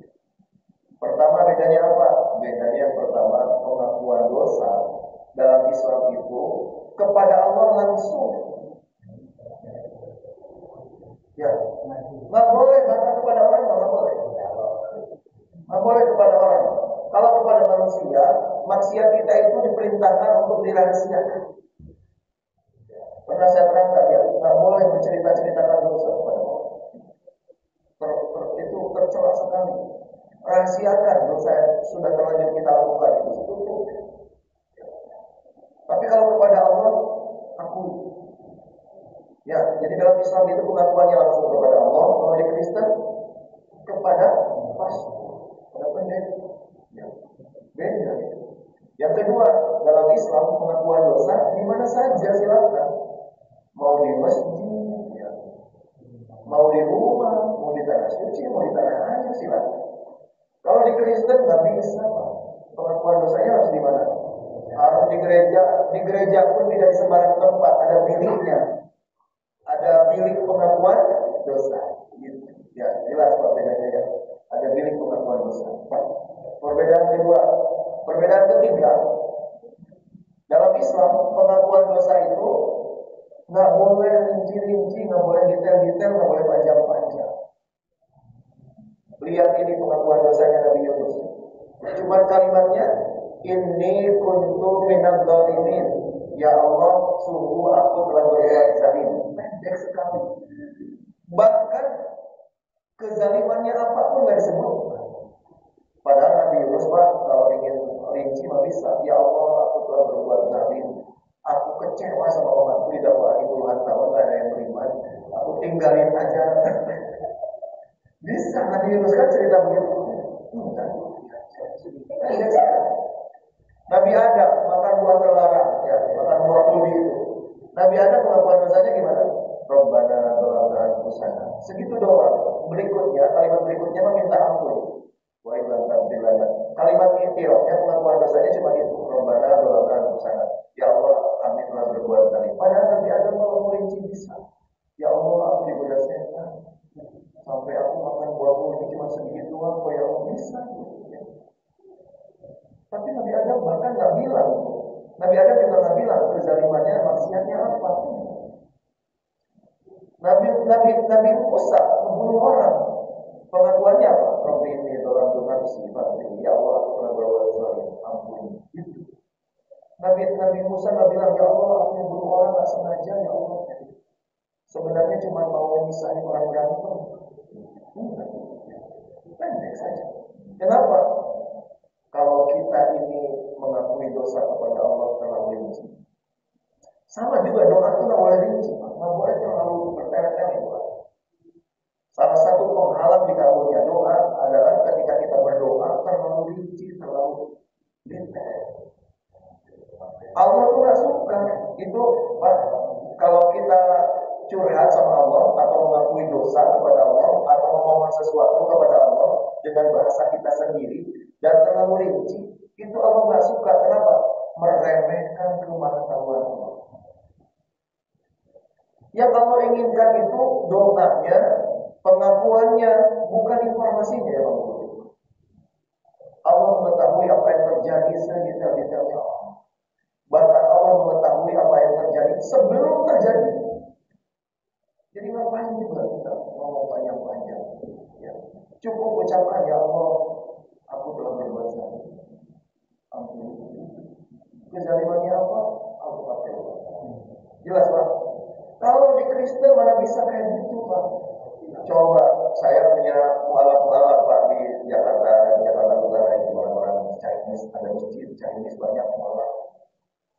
Pertama bedanya apa? Bedanya yang pertama, pengakuan dosa dalam Islam itu kepada Allah langsung. Ya, nggak boleh bahkan kepada orang, nggak boleh. Nggak boleh kepada orang. Kalau kepada manusia, maksiat kita itu diperintahkan untuk dirahasiakan. Pernah saya terangkan ya, nggak boleh menceritakan dosa kepada orang. Itu tercela sekali. Rahasiakan dosa yang sudah terlanjur kita lakukan itu tutup. Tapi kalau kepada Allah, akui. Ya, jadi dalam Islam itu pengakuannya langsung kepada Allah. Kalau di Kristen kepada pastor, kepada pendeta. Ya, beda. Yang kedua, dalam Islam pengakuan dosa di mana saja silakan. Mau di masjid, ya. Mau di rumah, mau di tanah suci, mau di tanah air silakan. Kalau di Kristen nggak bisa, Pak. Pengakuan dosanya harus di mana? Harus di gereja. Di gereja pun tidak di sembarang tempat, ada biliknya. Ada bilik pengakuan dosa. Gitu. Ya, jelas perbedaannya ya. Ada bilik pengakuan dosa. Perbedaan kedua, perbedaan ketiga, dalam Islam pengakuan dosa itu nggak boleh rinci-rinci, nggak boleh detail-detail, nggak boleh panjang-panjang. Lihat ini pengakuan dosanya Nabi Yunus. Cuma kalimatnya, inni kuntu minadz dzalimin. Ya Allah, sungguh aku telah berbuat zalim. Pendek sekali. Bahkan kezalimannya apapun nggak disebut. Padahal Nabi Yunus, Pak, kalau ingin rinci mah bisa. Ya Allah, aku telah berbuat zalim. Aku kecewa sama umatku di dakwah puluhan tahun gak ada yang beriman. Aku tinggalin aja. Bisa Nabi Yunus kan cerita begitu. Nabi Adam makan buah terlarang, ya, makan buah kuli itu. Nabi Adam pengakuan dosanya gimana? Rabbana dzalamna anfusana. Segitu doang. Berikutnya, kalimat berikutnya meminta ampun. Wa illam taghfir lana. Kalimat iktirafnya pengakuan dosanya cuma itu. Rabbana dzalamna anfusana. Ya Allah, kami telah berbuat zalim. Padahal Nabi Adam kalau merinci bisa. Ya Allah, aku digoda setan. Sampai aku Nabi Musa membunuh orang. Pengakuannya apa? Rabbi inni dhalamtu nafsi faghfirli. Ya Allah, aku telah berbuat zalim, ampuni. Itu. Nabi Musa nggak bilang, ya Allah, aku membunuh orang nggak sengaja, ya Allah. Sebenarnya cuma mau memisahin orang berantem. Enggak. Pendek saja. Kenapa? Kalau kita ini mengakui dosa kepada Allah terlalu rinci. Sama juga doa itu nggak boleh rinci, nggak boleh terlalu bertele-tele. Salah satu penghalang dikabulnya doa adalah ketika kita berdoa terlalu rinci, terlalu detail. Allah tuh nggak suka itu, Pak. Kalau kita curhat sama Allah atau mengakui dosa kepada Allah atau memohon sesuatu kepada Allah dengan bahasa kita sendiri dan terlalu rinci, itu Allah nggak suka. Kenapa? Meremehkan kemahatauan Allah. Yang Allah inginkan itu doanya, pengakuannya, bukan informasinya ya Bang. Allah mengetahui apa yang terjadi sedetail-detailnya. Bahkan Allah mengetahui apa yang terjadi sebelum terjadi. Jadi ngapain juga kita ngomong panjang-panjang? Ya. Cukup ucapkan, ya Allah, aku telah berbuat zalim. Ampuni. Kezalimannya apa? Aku pakai. Jelas Pak? Kalau di Kristen mana bisa kayak gitu Pak? Coba saya punya mualaf-mualaf Pak di Jakarta Utara itu orang-orang Chinese, ada masjid Chinese banyak mualaf.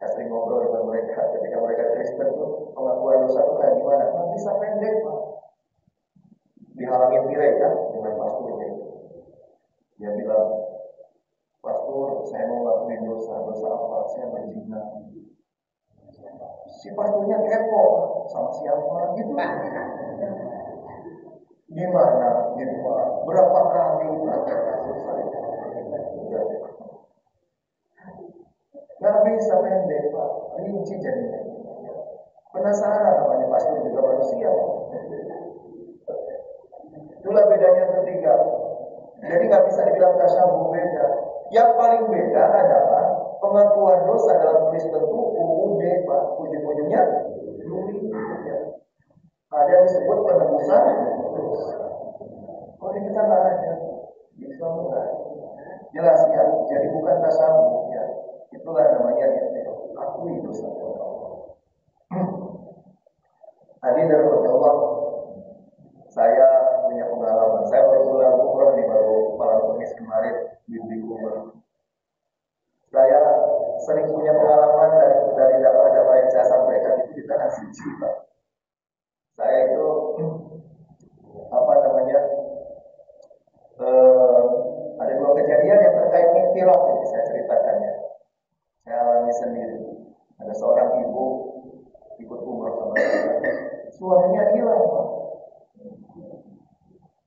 Saya sering ngobrol dengan mereka ketika mereka Kristen tuh pengakuan dosa itu kayak gimana? Nggak bisa pendek Pak. Dihalangin tirai kan dengan pasturnya itu. Dia bilang, pastor saya mau ngelakuin dosa apa? Saya berzina. Si pasturnya kepo sama siapa gitu. Gimana? Berapa kali kasus saya? Gak bisa pendek Pak, rinci jadinya. Penasaran namanya pastor juga manusia. Itulah bedanya yang ketiga. Jadi gak bisa dibilang tasyabuh beda. Yang paling beda adalah pengakuan dosa dalam Kristen itu UUD Pak, ujung-ujungnya ada yang disebut penebusan. Kalau kita nggak ada, bisa enggak? Jelas ya. Jadi bukan tasawuf ya. Itulah namanya ya. Akui dosa Allah. Tadi dari Allah, saya punya pengalaman. Saya baru pulang umroh di malam Kamis kemarin di umroh. Saya sering punya pengalaman dari dakwah-dakwah yang saya sampaikan itu di tanah suci, Pak. Saya itu ada dua kejadian yang terkait iktiraf ini saya ceritakannya. Saya alami sendiri. Ada seorang ibu ikut umroh sama saya. Suaminya hilang, Pak.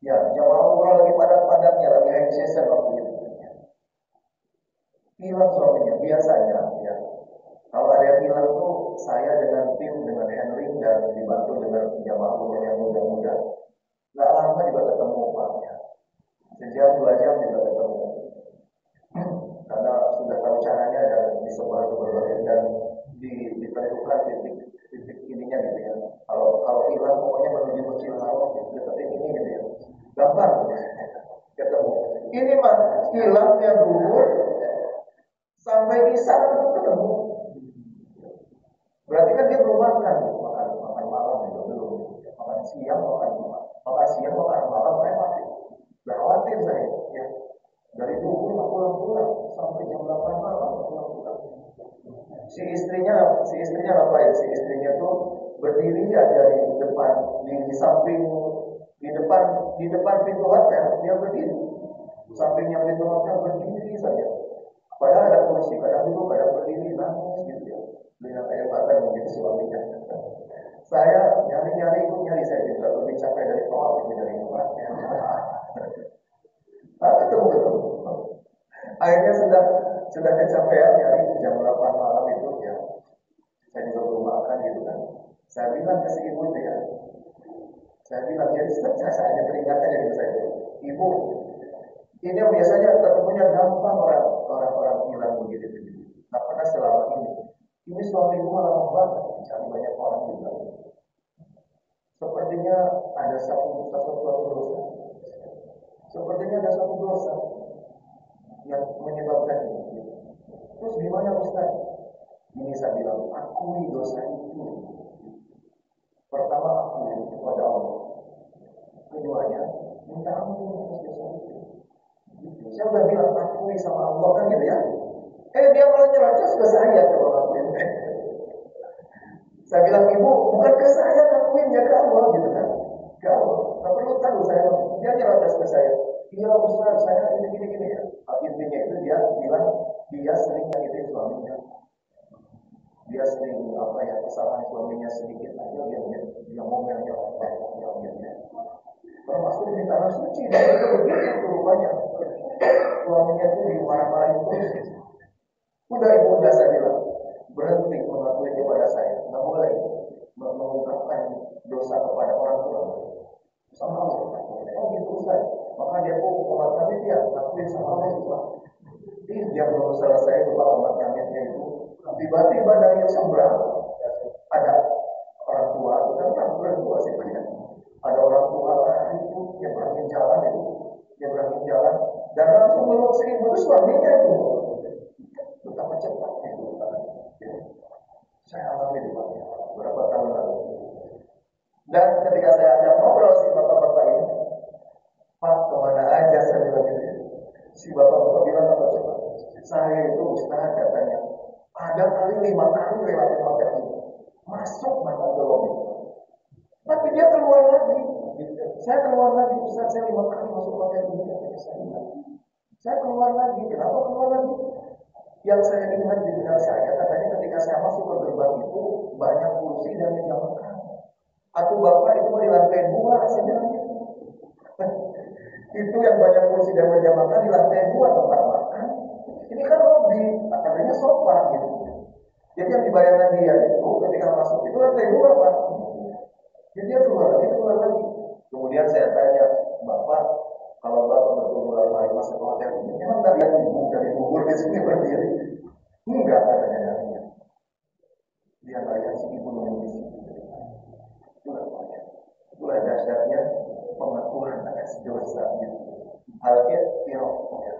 Ya, jamaah umroh lagi padat-padatnya, lagi high season waktu itu. Hilang suaminya. Biasanya, ya. Kalau ada yang hilang tuh saya dengan tim, dengan handling dan dibantu dengan jamaah umroh yang muda-muda. Nggak lama juga ketemu Pak. Ya. Sejam 2 jam juga ketemu. Karena sudah tahu caranya dan disebar ke berbagai dan ditentukan titik ininya gitu ya. Kalau hilang pokoknya menuju Masjidil Haram deketin ini gitu ya. Gampang ketemu. Ini mah hilangnya gugur sampai isya itu ketemu. Berarti kan dia belum makan malam juga belum. Makan siang, makan malam saya masih khawatir saya ya. Dari dulu nggak pulang-pulang sampai jam 8 malam pulang-pulang. Si istrinya ngapain? Si istrinya tuh berdiri aja di depan, di samping, di depan pintu hotel dia berdiri. Sampingnya pintu hotel berdiri saja. Padahal ada kursi, kadang duduk, kadang berdiri, nangis gitu ya. Dengan air mata mungkin suaminya. Saya nyari saya juga lebih capek dari toa itu dari tempatnya. Ketemu. Akhirnya sudah kecapean nyari jam 8 malam itu ya. Saya juga belum makan gitu kan. Saya bilang ke si ibu itu ya. Saya bilang jadi saya hanya teringatkan dari saya. Ibu, ini biasanya ketemunya gampang orang hilang begitu. Nah pernah selama ini suami ibu lama banget cari banyak orang juga. Seperti sepertinya ada satu dosa. Sepertinya ada satu dosa yang menyebabkan ini. Terus gimana Ustaz? Ini saya bilang, akui dosa itu. Pertama, akui kepada Allah. Keduanya, minta ampun atas dosa itu. Gitu. Saya udah bilang akui sama Allah kan gitu ya. Dia malah nyerocos ke saya coba ngakuin. Saya bilang, ibu, bukan ke saya ngakuin, ya ke Allah gitu kan. Ke Allah. Nggak perlu tahu saya. Dia nyerocos ke saya. Iya Ustaz, saya ini ya. Intinya itu dia bilang dia sering nyakitin suaminya. Dia sering kesalahan suaminya sedikit aja dia ngomelnya termasuk di tanah suci dan itu begitu rupanya suaminya itu dimarah-marahin terus. Udah saya bilang berhenti mengakui kepada saya, nggak boleh mengungkapkan dosa kepada orang tua sama Allah. Oh gitu Ustaz, maka dia umat kami dia ngakuin sama Allah juga. Dia belum selesai lupa umat kami itu tiba-tiba dari seberang ada orang tua, bukan orang tua sih banyak. Ada orang tua lari itu nyebrangin jalan dan langsung meluk si ibu itu suaminya itu. Betapa cepatnya itu. Saya alami di beberapa tahun lalu. Dan ketika saya ajak ngobrol si bapak-bapak ini, Pak kemana aja saya bilang gitu. Si bapak-bapak bilang apa coba? Saya itu Ustaz katanya. Ada kali 5 kali lewatin hotel ini, masuk mata ke lobi. Tapi dia keluar lagi. Saya keluar lagi, Ustaz saya 5 kali masuk hotel ini katanya saya. Saya keluar lagi, kenapa keluar lagi? Yang saya ingat di benak saya, katanya ketika saya masuk ke gerbang itu banyak kursi dan meja makan. Atau bapak itu di lantai 2, saya bilang gitu. Itu yang banyak kursi dan meja makan di lantai 2 tempat makan. Ini kan lobi, katanya sofa gitu. Jadi yang dibayangkan dia itu ketika masuk itu lantai 2 Pak. Jadi dia keluar lagi. Kemudian saya tanya, Bapak, kalau Bapak betul-betul mulai masuk ke hotel ini, memang nggak lihat ibu dari bubur di sini berdiri? Enggak, katanya nyarinya. Dia nggak lihat si ibu nunggu di sini. Itulah dahsyatnya pengakuan atas dosa gitu. Al-Iqtiraf ya.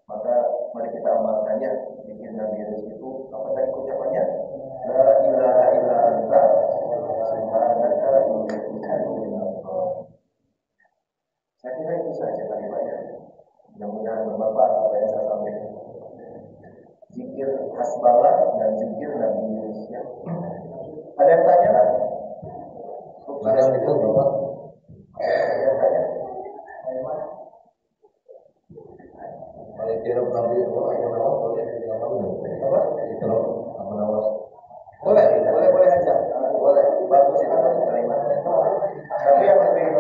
Maka mari kita amalkannya. Bikin Nabi Yesus itu apa tadi ucapannya? La ilaha illa anta subhanaka inni kuntu minadh dhalimin. Saya kira itu saja tadi Pak ya. Mudah-mudahan bermanfaat apa yang saya sampaikan. Zikir hasbalah dan zikir Nabi Yesus ya. Ada yang tanya kan? Ada itu Bapak. Ada yang tanya? Itiraf Nabi Abu Nawas boleh apa? Itiraf Abu Nawas boleh aja, boleh bagus itu terima. Tapi yang lebih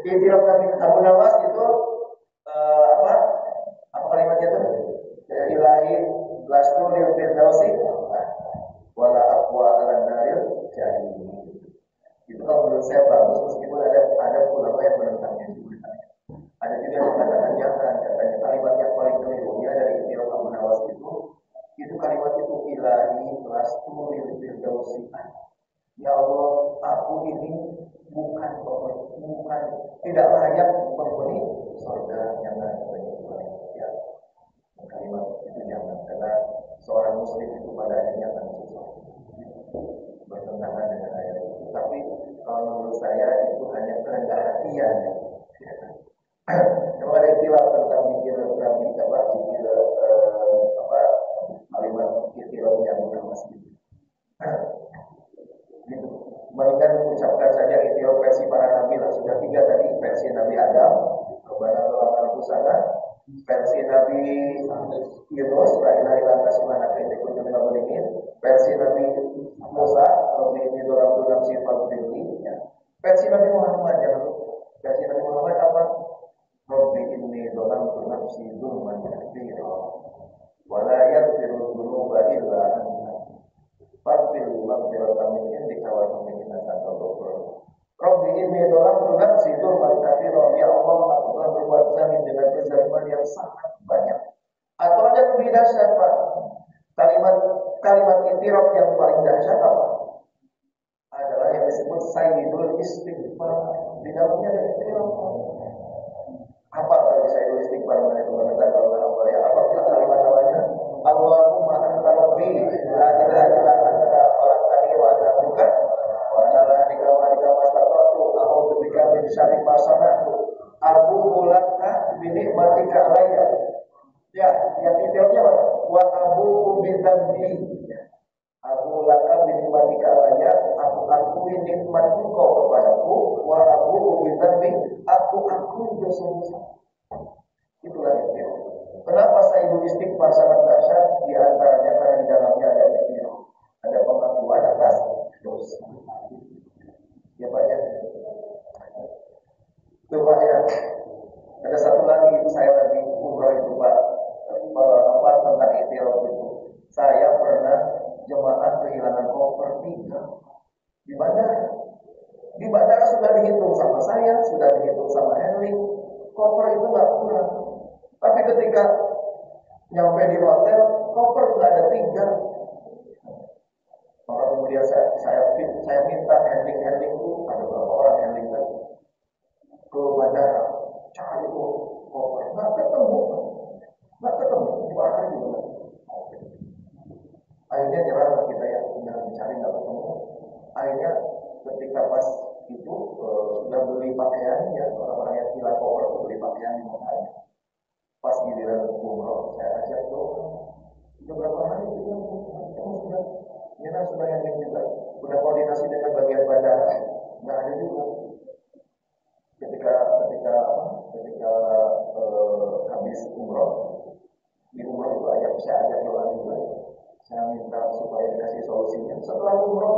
itiraf Nabi Abu Nawas itu apa kalimatnya itu? Ilahi lastu lil firdausi wala aqwa ala naril jahil. Itu kalau menurut saya bagus meskipun ada ulama yang menentangnya juga. Ada juga yang mengatakan jangan, katanya kalimat yang paling kelirunya dari itiraf Abu Nawas itu kalimat itu ilahi lastu lil firdausi. Ya Allah, aku ini bukan tidak layak menghuni surga, jangan katanya ya. Kalimat itu jangan, karena seorang muslim itu pada akhirnya akan sesuatu bertentangan dengan ayat itu. Tapi kalau menurut saya itu hanya kerendahan hatian ya. Memang ada istilah tentang zikir Nabi zikir kalimat ikhtilafnya bukan masjid. Gitu. Mendingan mengucapkan saja ikhtilaf versi para nabi lah. Sudah 3 tadi, versi Nabi Adam, Rabbana dzalamal anfusana, versi Nabi Yunus, la ilaha illa anta subhanaka inni kuntu minadh dhalimin, versi Nabi Musa, Rabbi inni dzalamtu nafsi faghfirli. Versi Nabi Muhammad jangan lupa. Versi Nabi Muhammad apa? Rabbi inni dzalamtu nafsi dzulman katsira wa la yaghfiru dzunuba illa anta faghfir li maghfiratan min indika wa arhamni innaka antal ghafurur. Rabbi inni dzalamtu nafsi dzulman katsira, ya Allah aku telah berbuat zalim dengan kezaliman yang sangat banyak. Atau ada lebih dahsyat Pak, kalimat itiraf yang paling dahsyat apa? Adalah yang Sayyidul Istighfar. Di dalamnya ada ikhtilaf. Apa tadi Sayyidul Istighfar itu mengatakan Allah ya? Apakah kalimat awalnya Allahumma anta rabbi la ilaha illa anta khalaqtani wa ana abduka wa ana la ilaha illa anta astaghfiruka a'udzu bika min syarri ma sana'tu abu laka bi ni'matika alayya. Ya, yang detailnya mana? Wa abu bi dzambi. Aku laka bi ni'matika alayya, aku akui nikmat Engkau kepadaku, wa abu bi dzambi, aku akui dosa-dosa. Itulah itu. Kenapa Sayyidul Istighfar sangat dahsyat? Di antaranya karena di dalamnya ada ikhtilaf, ada pengakuan atas dosa. Ya Pak ya. Tuh Pak ya. Ada satu lagi, saya lagi umroh itu Pak, apa tentang ikhtilaf itu. Saya pernah jemaah kehilangan koper 3 di bandara. Di bandara sudah dihitung sama saya, sudah dihitung sama handling, koper itu nggak kurang. Tapi ketika nyampe di hotel, koper nggak ada 3. Maka kemudian saya minta handling itu, ada beberapa orang handling tadi ke bandara, cari koper, nggak ketemu, dua hari juga. Akhirnya nyerah kita ya, udah mencari nggak ketemu. Akhirnya ketika pas itu sudah beli pakaian ya, orang-orang yang hilang koper itu beli pakaian di Mekah. Pas giliran umroh, saya ajak doa. Sudah berapa hari itu kamu sudah nyerah, sudah yang juga, sudah koordinasi dengan bagian bandara, nggak ada juga. Ketika habis umroh, di umroh itu saya ajak doa juga. Saya minta supaya dikasih solusinya. Setelah umroh,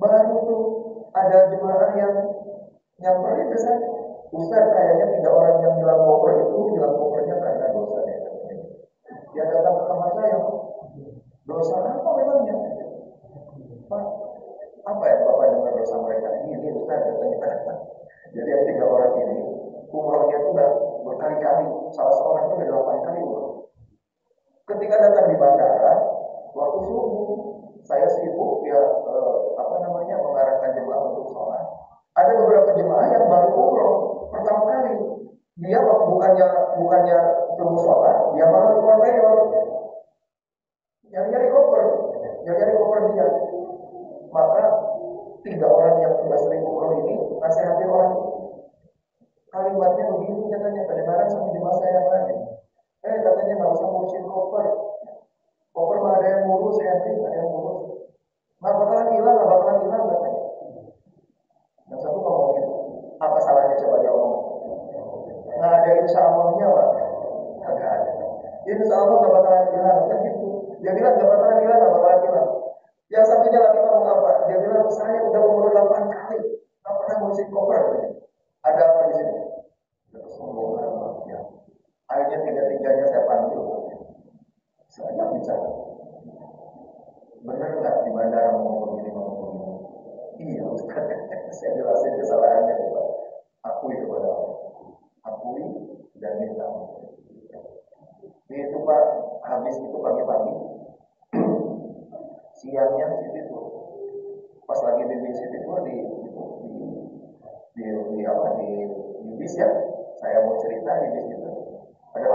baru tuh ada jemaah yang nyamperin ke saya. Ustaz, kayaknya 3 orang yang hilang koper itu hilang kopernya karena dosa ya. Dia datang ke kamar saya, dosa apa memangnya? Pak, apa ya Bapak dengar dosa mereka? Ini Ustaz katanya. Jadi yang 3 orang ini umrohnya itu udah berkali-kali, salah seorang itu udah 8 kali umroh. Ketika datang di bandara, waktu subuh, saya sibuk ya mengarahkan jemaah untuk sholat. Ada beberapa jemaah yang baru umroh pertama kali. Dia bukannya tunggu sholat, dia malah keluar mayor. Nyari koper dia. Maka 3 orang yang sudah sering umroh ini nasihatin orang. Kalimatnya begini katanya, kedengaran sama jemaah saya yang lain. Katanya nggak usah ngurusin koper. Koper mah ada yang ngurus, saya nanti ada yang ngurus. Nggak bakalan hilang katanya. Yang satu ngomongin, apa salahnya coba dia ngomong? Nggak ada insya Allahnya Pak. Nggak ada. Insya Allah nggak bakalan hilang, kan gitu. Dia bilang nggak bakalan hilang. Yang satunya lagi ngomong apa? Dia bilang saya udah umur 8 kali, nggak pernah ngurusin koper. Ada apa di sini? Kesombongan ya. Akhirnya 3-3-nya saya panggil. Saya bicara. Benar nggak di bandara ngomong begini? Iya Ustaz. Saya jelasin kesalahannya Pak. Akui kepada Allah. Akui dan minta. Itu Pak, habis itu pagi-pagi. Siangnya di situ. Pas lagi di situ di bis ya. Saya mau cerita di bis itu. Ada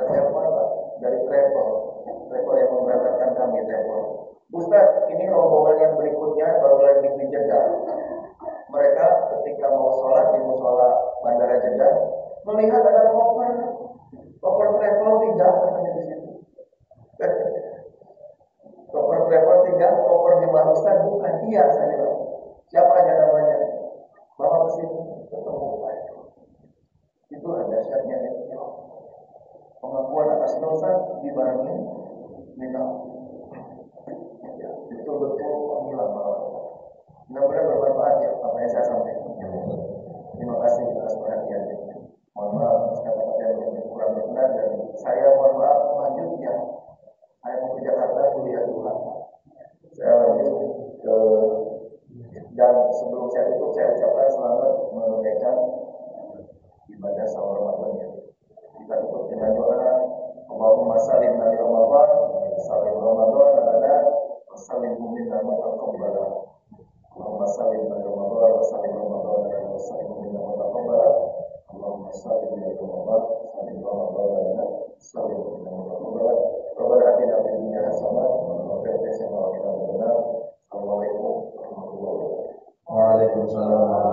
telepon Pak dari travel yang memberangkatkan kami travel. Ustaz, ini rombongan yang berikutnya baru lagi di Jeddah. Mereka ketika mau sholat di musola bandara Jeddah melihat ada koper travel 3 katanya di situ. Koper travel 3, koper jemaah Ustaz bukan. Iya saya bilang. Siapa aja namanya? Bawa ke sini ketemu Pak. Itu ada syaratnya ya. Pengakuan atas dosa dibarengi minta. Ya, betul-betul panggilan Allah. Mudah-mudahan bermanfaat ya apa yang saya sampaikan. Terima kasih atas perhatiannya. Mohon maaf kata-kata yang kurang berkenan dan saya mohon maaf lanjutnya. Saya mau ke Jakarta kuliah dulu. Saya lanjut ke dan sebelum saya tutup saya ucapkan selamat menunaikan ibadah sahur Ramadan ya. Kita tutup dengan doa Allahumma salim dari Ramadan, salim Ramadan ada salim minna ma taqabbala. Allahumma salim Waalaikumsalam.